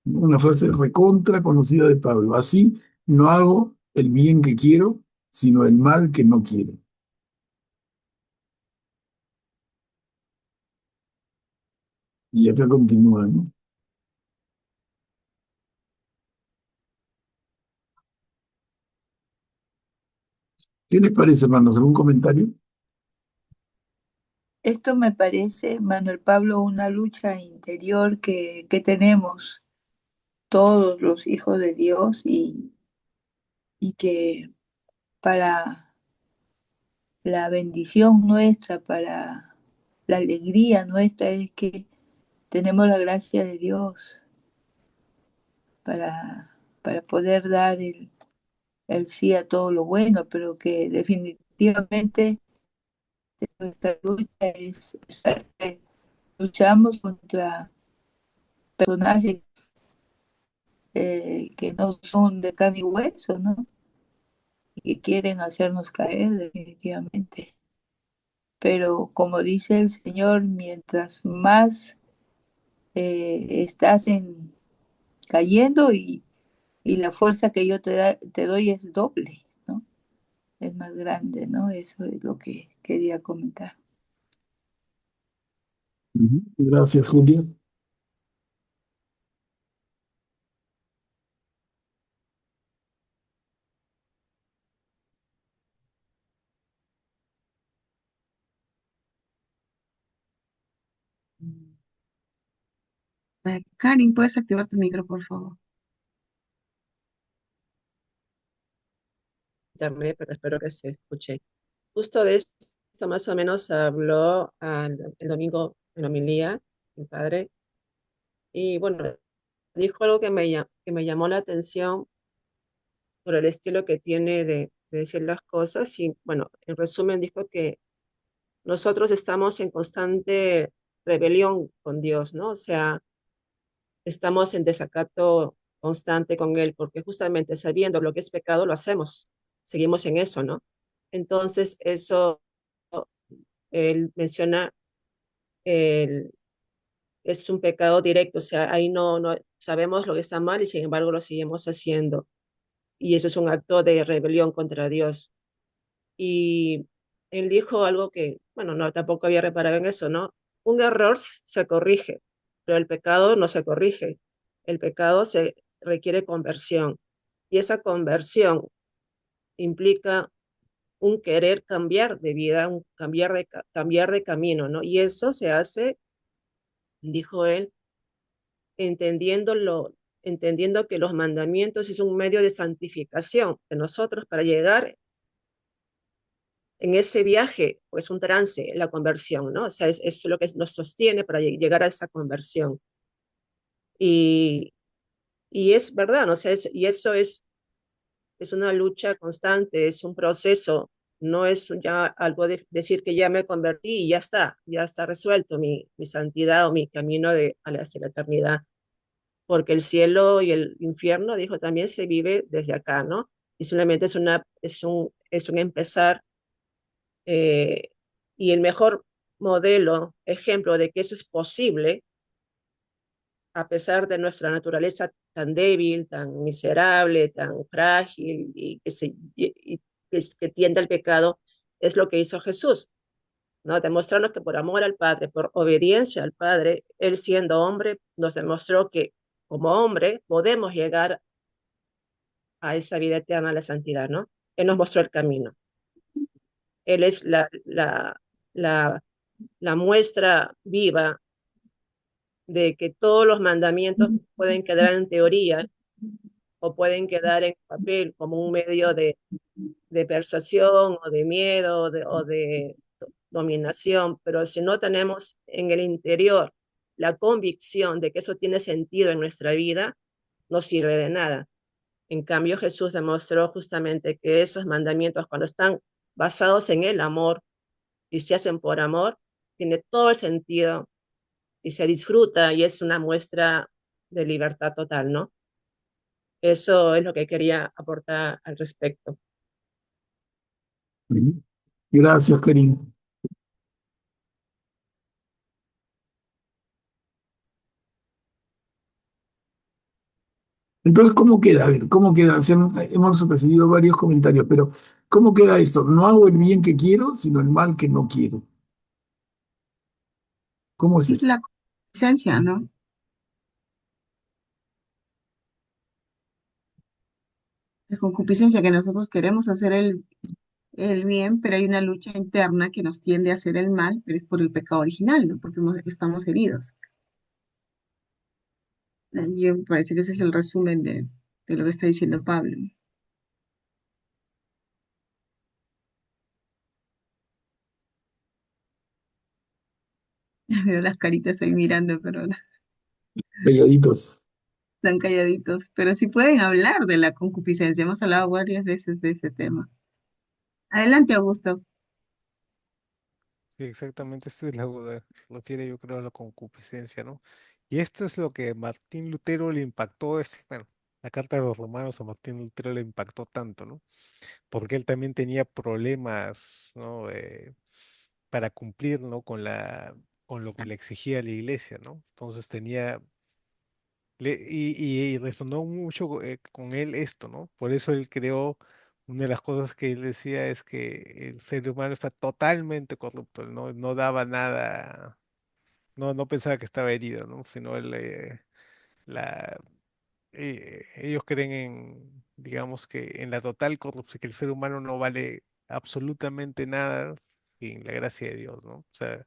Una frase recontra conocida de Pablo. Así, no hago el bien que quiero, sino el mal que no quiero. Y acá continúa, ¿no? ¿Qué les parece, hermanos? ¿Algún comentario? Esto me parece, Manuel Pablo, una lucha interior que tenemos todos los hijos de Dios y que para la bendición nuestra, para la alegría nuestra es que tenemos la gracia de Dios para poder dar el sí a todo lo bueno, pero que definitivamente nuestra lucha es fuerte. Luchamos contra personajes que no son de carne y hueso, ¿no? Y que quieren hacernos caer definitivamente. Pero como dice el Señor, mientras más estás cayendo y la fuerza que yo te doy es doble, ¿no? Es más grande, ¿no? Eso es lo que quería comentar. Ujú. Gracias, Julia. Karin, ¿puedes activar tu micro, por favor? Internet, pero espero que se escuche. Justo de esto más o menos habló el domingo en la homilía, mi padre, y bueno, dijo algo que me llamó la atención por el estilo que tiene de decir las cosas, y bueno, en resumen dijo que nosotros estamos en constante rebelión con Dios, ¿no? O sea, estamos en desacato constante con Él, porque justamente sabiendo lo que es pecado, lo hacemos, seguimos en eso, ¿no? Entonces, eso, él menciona, el, es un pecado directo, o sea, ahí no sabemos lo que está mal y sin embargo lo seguimos haciendo. Y eso es un acto de rebelión contra Dios. Y él dijo algo que, bueno, no, tampoco había reparado en eso, ¿no? Un error se corrige, pero el pecado no se corrige. El pecado se requiere conversión. Y esa conversión implica un querer cambiar de vida, un cambiar de camino, ¿no? Y eso se hace, dijo él, entendiéndolo, entendiendo que los mandamientos es un medio de santificación de nosotros para llegar en ese viaje, pues un trance, la conversión, ¿no? O sea, es lo que nos sostiene para llegar a esa conversión. Y, y es verdad, ¿no? O sea, y eso es una lucha constante, es un proceso, no es ya algo de decir que ya me convertí y ya está resuelto mi santidad o mi camino hacia la eternidad, porque el cielo y el infierno, dijo, también se vive desde acá, ¿no? Y simplemente es un empezar, eh, y el mejor modelo, ejemplo de que eso es posible, a pesar de nuestra naturaleza tan débil, tan miserable, tan frágil que tiende al pecado, es lo que hizo Jesús, ¿no? Demostrarnos que por amor al Padre, por obediencia al Padre, Él siendo hombre, nos demostró que como hombre podemos llegar a esa vida eterna, a la santidad, ¿no? Él nos mostró el camino. Él es la, la muestra viva de que todos los mandamientos pueden quedar en teoría o pueden quedar en papel como un medio de persuasión o de miedo o de dominación, pero si no tenemos en el interior la convicción de que eso tiene sentido en nuestra vida, no sirve de nada. En cambio, Jesús demostró justamente que esos mandamientos, cuando están basados en el amor y se hacen por amor, tiene todo el sentido y se disfruta y es una muestra de libertad total, ¿no? Eso es lo que quería aportar al respecto. Ujú. Gracias, Karim. Entonces, ¿cómo queda? A ver, ¿cómo queda? Hemos recibido varios comentarios, pero ¿cómo queda esto? No hago el bien que quiero, sino el mal que no quiero. ¿Cómo es Es esto? la concupiscencia, ¿no? La concupiscencia que nosotros queremos hacer el bien, pero hay una lucha interna que nos tiende a hacer el mal, pero es por el pecado original, ¿no? Porque estamos heridos. Yo me parece que ese es el resumen de lo que está diciendo Pablo. Veo las caritas ahí mirando, pero no, Calladitos. están calladitos. Pero sí pueden hablar de la concupiscencia. Hemos hablado varias veces de ese tema. Adelante, Augusto. Sí, exactamente, esta es la duda, se refiere yo creo a la concupiscencia, ¿no? Y esto es lo que Martín Lutero le impactó, bueno, la carta de los romanos a Martín Lutero le impactó tanto, ¿no? Porque él también tenía problemas, ¿no? Para cumplir, ¿no? Con lo que le exigía la iglesia, ¿no? Entonces y resonó mucho con él esto, ¿no? Por eso él creó, una de las cosas que él decía es que el ser humano está totalmente corrupto, él no daba nada, no pensaba que estaba herido, ¿no? Sino la, ellos creen en, digamos que en la total corrupción, que el ser humano no vale absolutamente nada sin la gracia de Dios, ¿no? O sea,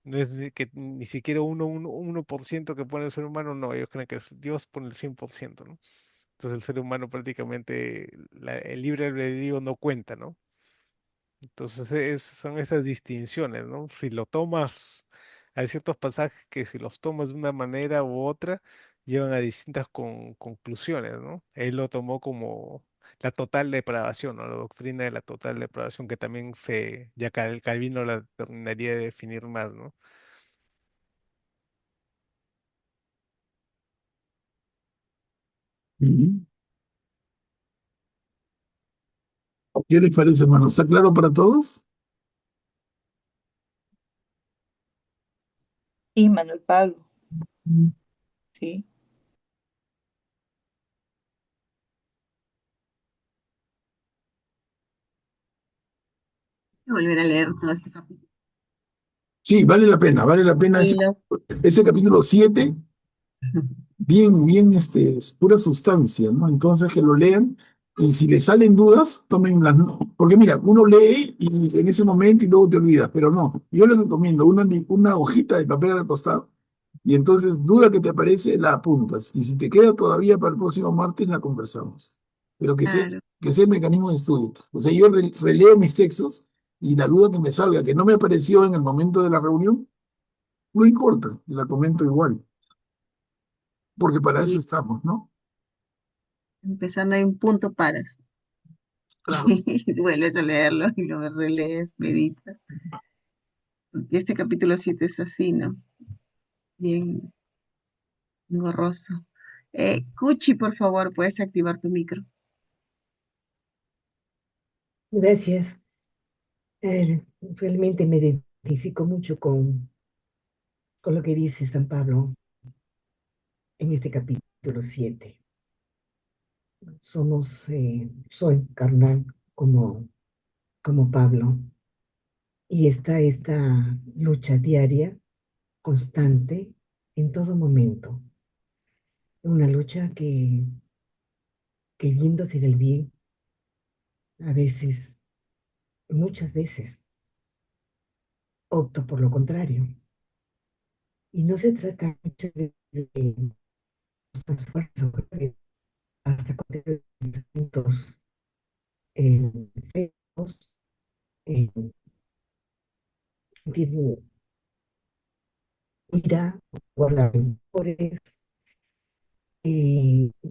no es que ni siquiera 1% que pone el ser humano, no, ellos creen que Dios pone el 100%, ¿no? Entonces el ser humano prácticamente, el libre albedrío no cuenta, ¿no? Entonces son esas distinciones, ¿no? Si lo tomas, hay ciertos pasajes que si los tomas de una manera u otra, llevan a distintas conclusiones, ¿no? Él lo tomó como la total depravación, ¿no? La doctrina de la total depravación, que también ya Calvino la terminaría de definir más, ¿no? Ujú. ¿Qué les parece, hermano? ¿Está claro para todos? Sí, Manuel Pablo, sí. Voy a volver a leer todo este capítulo. Sí, vale la pena Y lo, ese capítulo 7. Bien, es pura sustancia, ¿no? Entonces que lo lean y si les salen dudas, tomen las porque mira, uno lee y en ese momento y luego te olvidas, pero no, yo les recomiendo una hojita de papel al costado y entonces duda que te aparece, la apuntas y si te queda todavía para el próximo martes, la conversamos, pero claro, que sea el mecanismo de estudio. O sea, yo releo mis textos y la duda que me salga, que no me apareció en el momento de la reunión, no importa, la comento igual, porque para eso y estamos, ¿no? empezando hay un punto paras. Claro. Y vuelves a leerlo y lo relees, meditas. Porque este capítulo 7 es así, ¿no? Bien engorroso. Cuchi, por favor, puedes activar tu micro. Gracias. Realmente me identifico mucho con lo que dice San Pablo en este capítulo 7. Soy carnal como Pablo y está esta lucha diaria, constante, en todo momento. Una lucha que queriendo hacer el bien, a veces, muchas veces, opto por lo contrario. Y no se trata muchas veces de esfuerzo, hasta con pensamientos feos, eh, tienen ira, guardar rencores,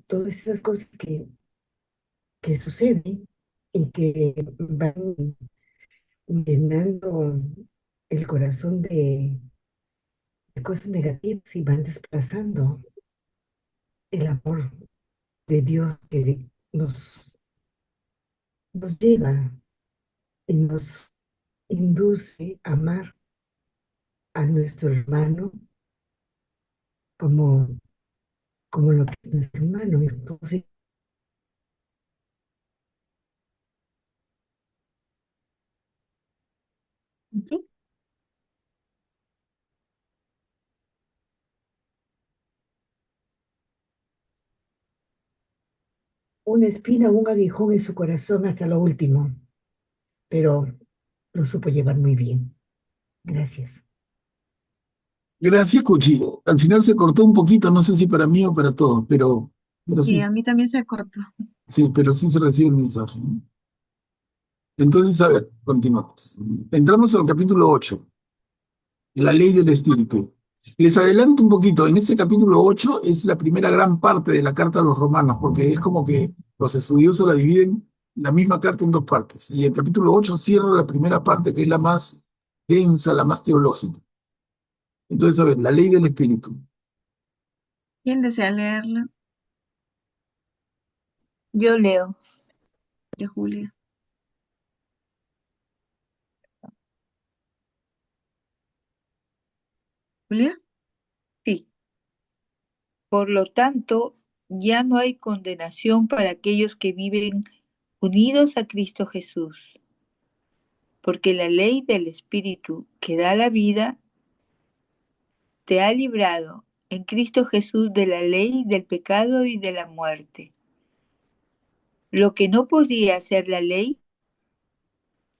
todas esas cosas que suceden y que van llenando el corazón de cosas negativas y van desplazando el amor de Dios que nos lleva y nos induce a amar a nuestro hermano como, como lo que es nuestro hermano. Entonces, ¿Ok? una espina, un aguijón en su corazón hasta lo último, pero lo supo llevar muy bien. Gracias. Gracias, Cuchi. Al final se cortó un poquito, no sé si para mí o para todos, pero Y sí, a mí también se cortó. sí, pero sí se recibe el mensaje. Entonces, a ver, continuamos. Entramos al capítulo 8, la ley del espíritu. Les adelanto un poquito, en este capítulo 8 es la primera gran parte de la carta a los romanos, porque es como que los estudiosos la dividen la misma carta en dos partes. Y el capítulo 8 cierra la primera parte, que es la más densa, la más teológica. Entonces, a ver, la ley del espíritu. ¿Quién desea leerla? Yo leo. Ya, Julia. Julia. Sí. Por lo tanto, ya no hay condenación para aquellos que viven unidos a Cristo Jesús, porque la ley del Espíritu que da la vida te ha librado en Cristo Jesús de la ley del pecado y de la muerte. Lo que no podía hacer la ley,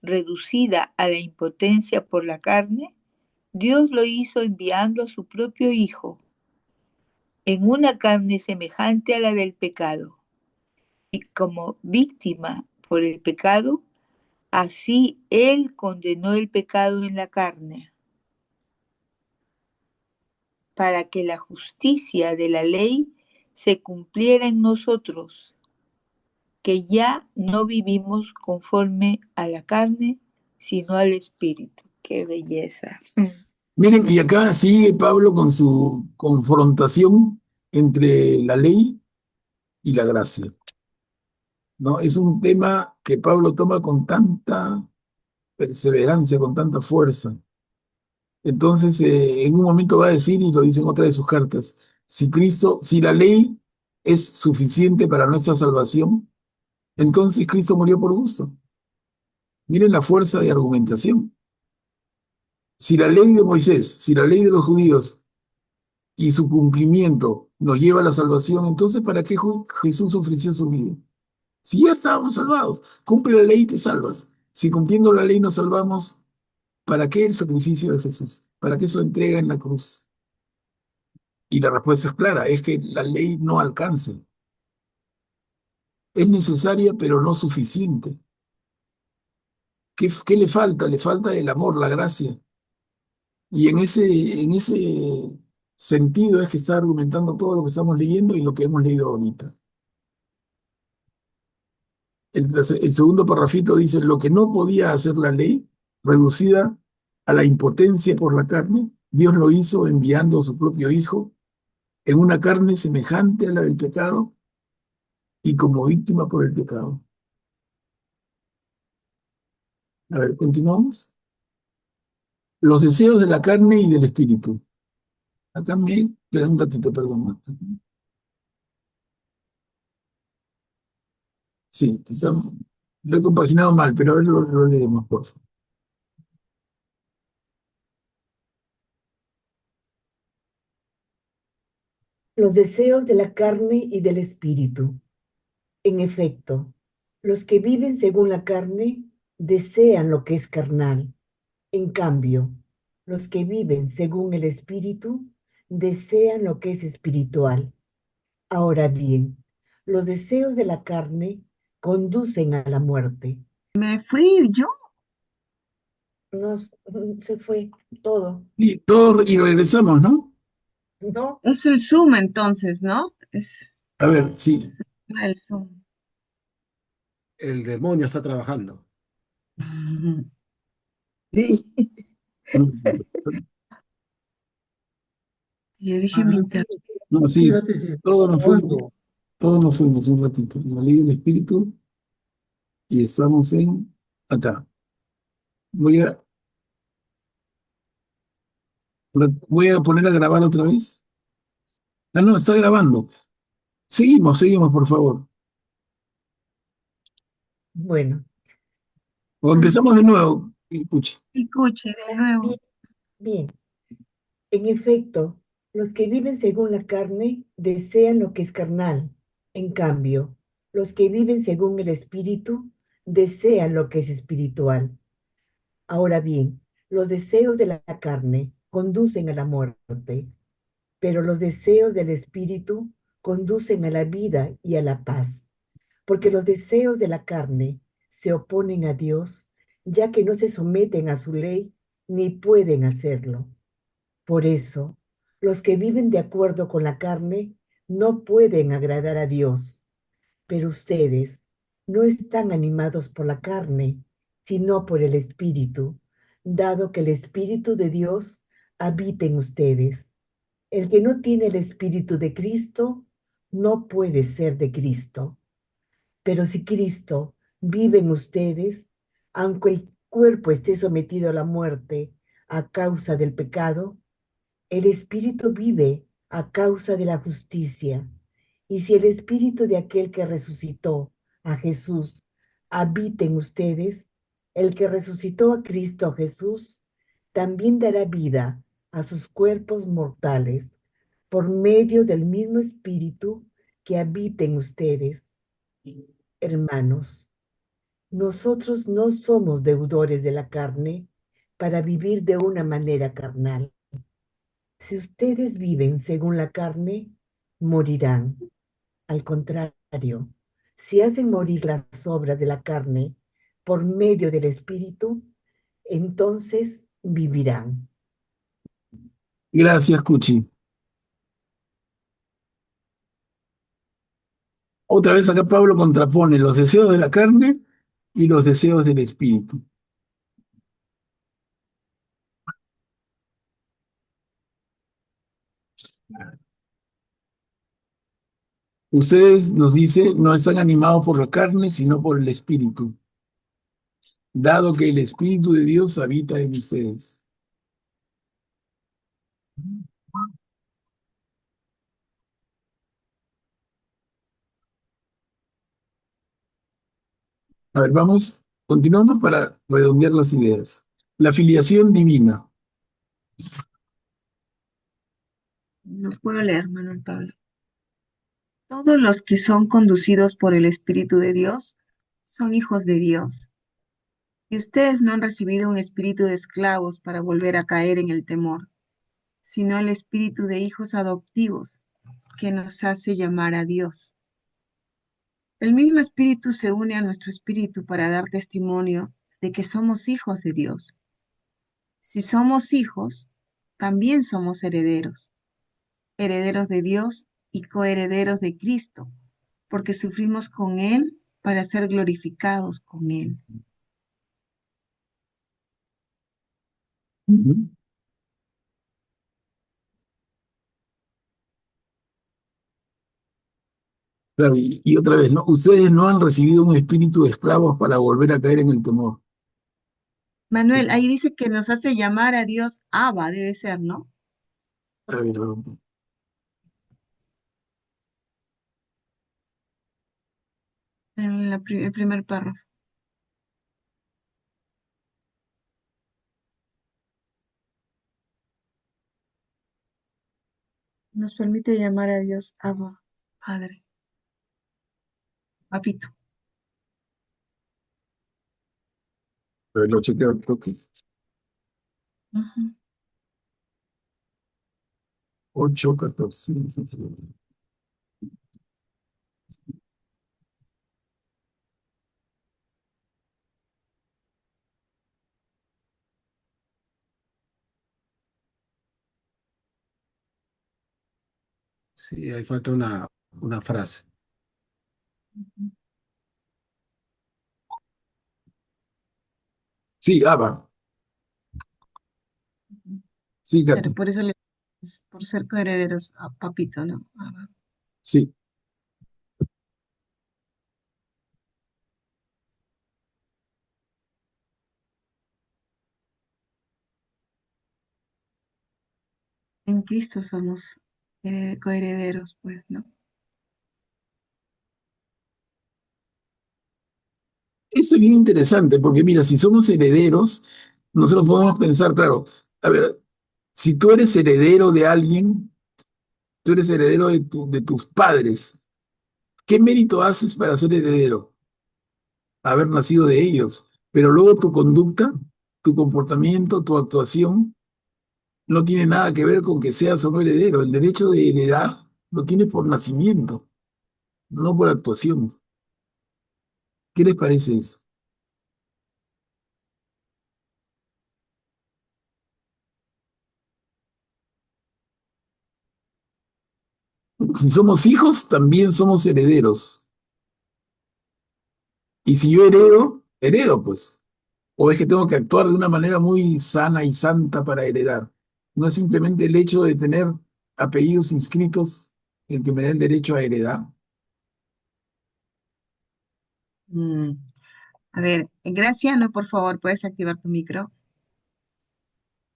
reducida a la impotencia por la carne, Dios lo hizo enviando a su propio Hijo en una carne semejante a la del pecado, y como víctima por el pecado, así Él condenó el pecado en la carne, para que la justicia de la ley se cumpliera en nosotros, que ya no vivimos conforme a la carne, sino al Espíritu. ¡Qué belleza! Miren, y acá sigue Pablo con su confrontación entre la ley y la gracia, ¿no? Es un tema que Pablo toma con tanta perseverancia, con tanta fuerza. Entonces, en un momento va a decir, y lo dice en otra de sus cartas, si la ley es suficiente para nuestra salvación, entonces Cristo murió por gusto. Miren la fuerza de argumentación. Si la ley de Moisés, si la ley de los judíos y su cumplimiento nos lleva a la salvación, entonces ¿para qué Jesús ofreció su vida? Si ya estábamos salvados, cumple la ley y te salvas. Si cumpliendo la ley nos salvamos, ¿para qué el sacrificio de Jesús? ¿Para qué su entrega en la cruz? Y la respuesta es clara, es que la ley no alcanza. Es necesaria, pero no suficiente. ¿Qué le falta? Le falta el amor, la gracia. Y en ese sentido es que está argumentando todo lo que estamos leyendo y lo que hemos leído ahorita. El segundo parrafito dice, lo que no podía hacer la ley, reducida a la impotencia por la carne, Dios lo hizo enviando a su propio Hijo en una carne semejante a la del pecado y como víctima por el pecado. A ver, continuamos. Los deseos de la carne y del espíritu. Acá espera un ratito, perdón. Sí, lo he compaginado mal, pero a ver, lo leemos, por favor. Los deseos de la carne y del espíritu. En efecto, los que viven según la carne desean lo que es carnal. En cambio, los que viven según el espíritu desean lo que es espiritual. Ahora bien, los deseos de la carne conducen a la muerte. Me fui yo. Nos, se fue todo. Y regresamos, ¿no? ¿No? Es el Zoom entonces, ¿no? Es A ver, sí. el Zoom. El demonio está trabajando. Sí. Yo dije Ah, mi internet. No, sí, fíjate si está todos nos fuimos, grabando. todos nos fuimos un ratito. En la ley del espíritu y estamos en acá. Voy a, voy a poner a grabar otra vez. Ah, no, está grabando. Seguimos, por favor. Bueno, O así empezamos de nuevo. Pucha. Escuche de nuevo. bien, bien. En efecto, los que viven según la carne desean lo que es carnal. En cambio, los que viven según el espíritu desean lo que es espiritual. Ahora bien, los deseos de la carne conducen a la muerte, pero los deseos del espíritu conducen a la vida y a la paz, porque los deseos de la carne se oponen a Dios, ya que no se someten a su ley ni pueden hacerlo. Por eso, los que viven de acuerdo con la carne no pueden agradar a Dios, pero ustedes no están animados por la carne, sino por el Espíritu, dado que el Espíritu de Dios habita en ustedes. El que no tiene el Espíritu de Cristo no puede ser de Cristo. Pero si Cristo vive en ustedes, aunque el cuerpo esté sometido a la muerte a causa del pecado, el Espíritu vive a causa de la justicia. Y si el Espíritu de aquel que resucitó a Jesús habita en ustedes, el que resucitó a Cristo Jesús también dará vida a sus cuerpos mortales por medio del mismo Espíritu que habita en ustedes. Hermanos, nosotros no somos deudores de la carne para vivir de una manera carnal. Si ustedes viven según la carne, morirán. Al contrario, si hacen morir las obras de la carne por medio del Espíritu, entonces vivirán. Gracias, Cuchi. Otra vez acá Pablo contrapone los deseos de la carne y los deseos del espíritu. Ustedes, nos dice, no están animados por la carne, sino por el espíritu, dado que el espíritu de Dios habita en ustedes. A ver, vamos, continuamos para redondear las ideas. La filiación divina. No puedo leer, Manuel Pablo. Todos los que son conducidos por el Espíritu de Dios son hijos de Dios. Y ustedes no han recibido un espíritu de esclavos para volver a caer en el temor, sino el espíritu de hijos adoptivos que nos hace llamar a Dios. El mismo espíritu se une a nuestro espíritu para dar testimonio de que somos hijos de Dios. Si somos hijos, también somos herederos, herederos de Dios y coherederos de Cristo, porque sufrimos con Él para ser glorificados con Él. Ujú. Claro, y otra vez, ¿no? Ustedes no han recibido un espíritu de esclavos para volver a caer en el temor. Manuel, ahí dice que nos hace llamar a Dios Abba, debe ser, ¿no? A ver, En el primer párrafo. Nos permite llamar a Dios Abba, Padre, Papito. lo chequeo al toque. Ujú. 8, 14, 16. Sí, ahí falta una frase. Sí, Abba. Sí, Claro, Katy. por eso le por ser coherederos a papito, ¿no? Sí. En Cristo somos coherederos, pues, ¿no? Eso es bien interesante, porque mira, si somos herederos, nosotros podemos pensar, claro, a ver, si tú eres heredero de alguien, tú eres heredero de tus padres, ¿qué mérito haces para ser heredero? Haber nacido de ellos. Pero luego tu conducta, tu comportamiento, tu actuación, no tiene nada que ver con que seas o no heredero. El derecho de heredar lo tienes por nacimiento, no por actuación. ¿Qué les parece eso? Si somos hijos, también somos herederos. Y si yo heredo, heredo, pues. O es que tengo que actuar de una manera muy sana y santa para heredar. No es simplemente el hecho de tener apellidos inscritos el que me da el derecho a heredar. Mm, A ver, Graciano, por favor, ¿puedes activar tu micro?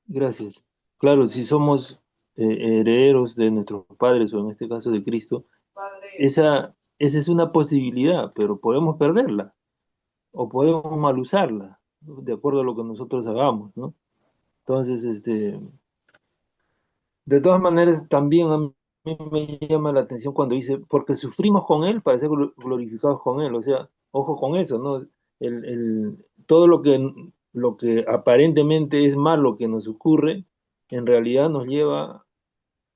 Gracias. Claro, si somos herederos de nuestros padres, o en este caso de Cristo, esa es una posibilidad, pero podemos perderla o podemos mal usarla, ¿no? De acuerdo a lo que nosotros hagamos, ¿no? Entonces, de todas maneras, también a mí me llama la atención cuando dice, porque sufrimos con Él para ser glorificados con Él. O sea, ojo con eso, ¿no? Todo lo que aparentemente es malo que nos ocurre, en realidad nos lleva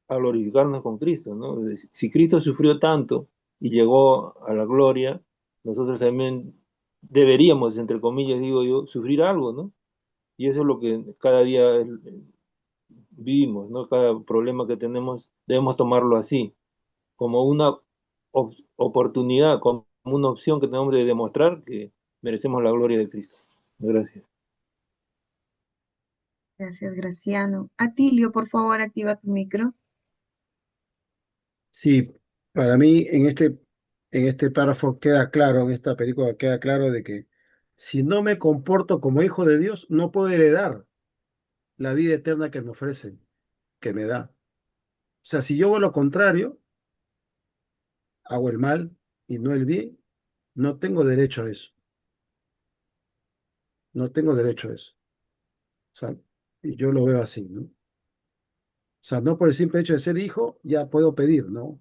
a glorificarnos con Cristo, ¿no? Si Cristo sufrió tanto y llegó a la gloria, nosotros también deberíamos, entre comillas, digo yo, sufrir algo, ¿no? Y eso es lo que cada día vivimos, ¿no? Cada problema que tenemos debemos tomarlo así, como una oportunidad, como una opción que tenemos de demostrar que merecemos la gloria de Cristo. Gracias. Gracias, Graciano. Atilio, por favor, activa tu micro. Sí, para mí en este párrafo queda claro, en esta película queda claro de que si no me comporto como hijo de Dios, no puedo heredar la vida eterna que me ofrece, que me da. O sea, si yo hago lo contrario, hago el mal y no el bien, no tengo derecho a eso. No tengo derecho a eso. O sea, y yo lo veo así, ¿no? O sea, no por el simple hecho de ser hijo, ya puedo pedir, ¿no?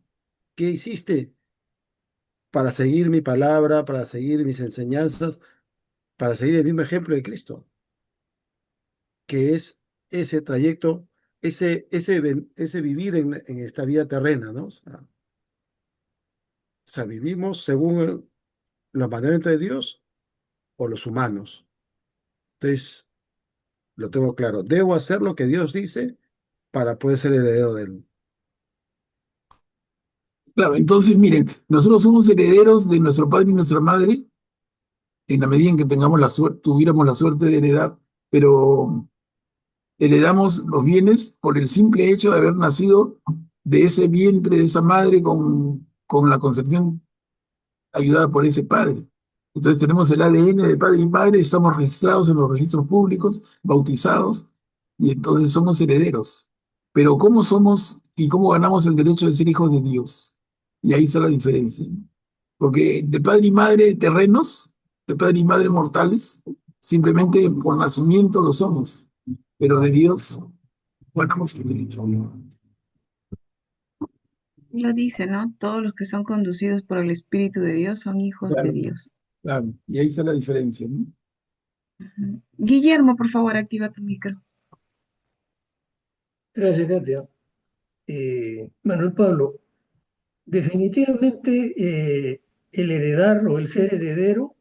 ¿Qué hiciste para seguir mi palabra, para seguir mis enseñanzas, para seguir el mismo ejemplo de Cristo, que es ese trayecto, ese vivir en esta vida terrena, ¿no? O sea, vivimos según los mandamientos de Dios o los humanos. Entonces, lo tengo claro. Debo hacer lo que Dios dice para poder ser heredero de él. Claro, entonces miren, nosotros somos herederos de nuestro padre y nuestra madre en la medida en que tengamos la suerte, tuviéramos la suerte de heredar, pero heredamos los bienes por el simple hecho de haber nacido de ese vientre, de esa madre con la concepción ayudada por ese padre. Entonces tenemos el ADN de padre y madre, estamos registrados en los registros públicos, bautizados, y entonces somos herederos. Pero ¿cómo somos y cómo ganamos el derecho de ser hijos de Dios? Y ahí está la diferencia, ¿no? Porque de padre y madre terrenos, de padre y madre mortales, simplemente por nacimiento lo somos, pero de Dios ganamos el derecho. Lo dice, ¿no? Todos los que son conducidos por el Espíritu de Dios son hijos de Claro, Dios. claro, y ahí está la diferencia, ¿no? Ujú. Guillermo, por favor, activa tu micro. Gracias, Katia. Manuel Pablo, definitivamente el heredar o el ser heredero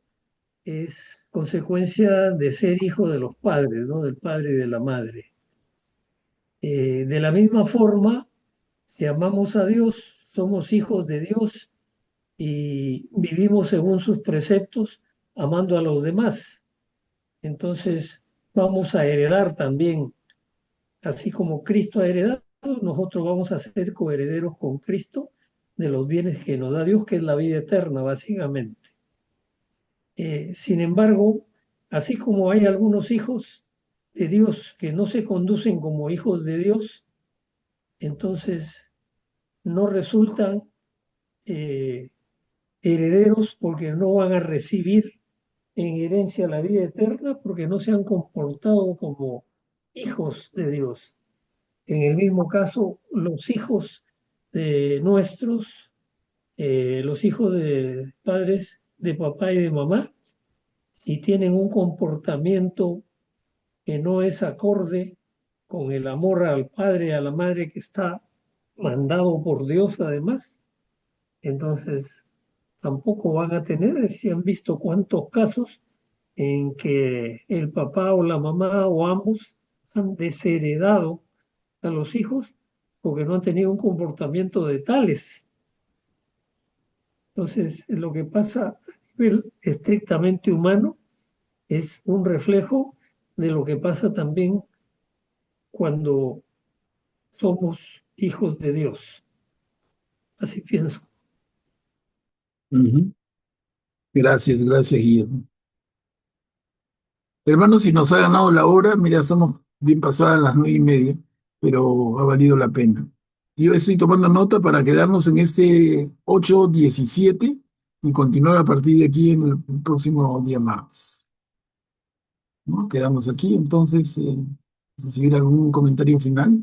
es consecuencia de ser hijo de los padres, ¿no? Del padre y de la madre. De la misma forma, si amamos a Dios, somos hijos de Dios y vivimos según sus preceptos, amando a los demás. Entonces vamos a heredar también, así como Cristo ha heredado, nosotros vamos a ser coherederos con Cristo de los bienes que nos da Dios, que es la vida eterna, básicamente. Sin embargo, así como hay algunos hijos de Dios que no se conducen como hijos de Dios, entonces no resultan herederos porque no van a recibir en herencia la vida eterna porque no se han comportado como hijos de Dios. En el mismo caso, los hijos de nuestros, los hijos de padres, de papá y de mamá, si tienen un comportamiento que no es acorde con el amor al padre y a la madre que está mandado por Dios además, entonces tampoco van a tener, si han visto cuántos casos en que el papá o la mamá o ambos han desheredado a los hijos porque no han tenido un comportamiento de tales. Entonces, lo que pasa a nivel estrictamente humano es un reflejo de lo que pasa también cuando somos hijos de Dios. Así pienso. Ujú. Gracias, gracias, Guillermo. Hermanos, si nos ha ganado la hora, mira, estamos bien pasadas las 9:30, pero ha valido la pena. Yo estoy tomando nota para quedarnos en este 8:17 y continuar a partir de aquí en el próximo día martes, ¿no? Quedamos aquí, entonces, si hubiera algún comentario final.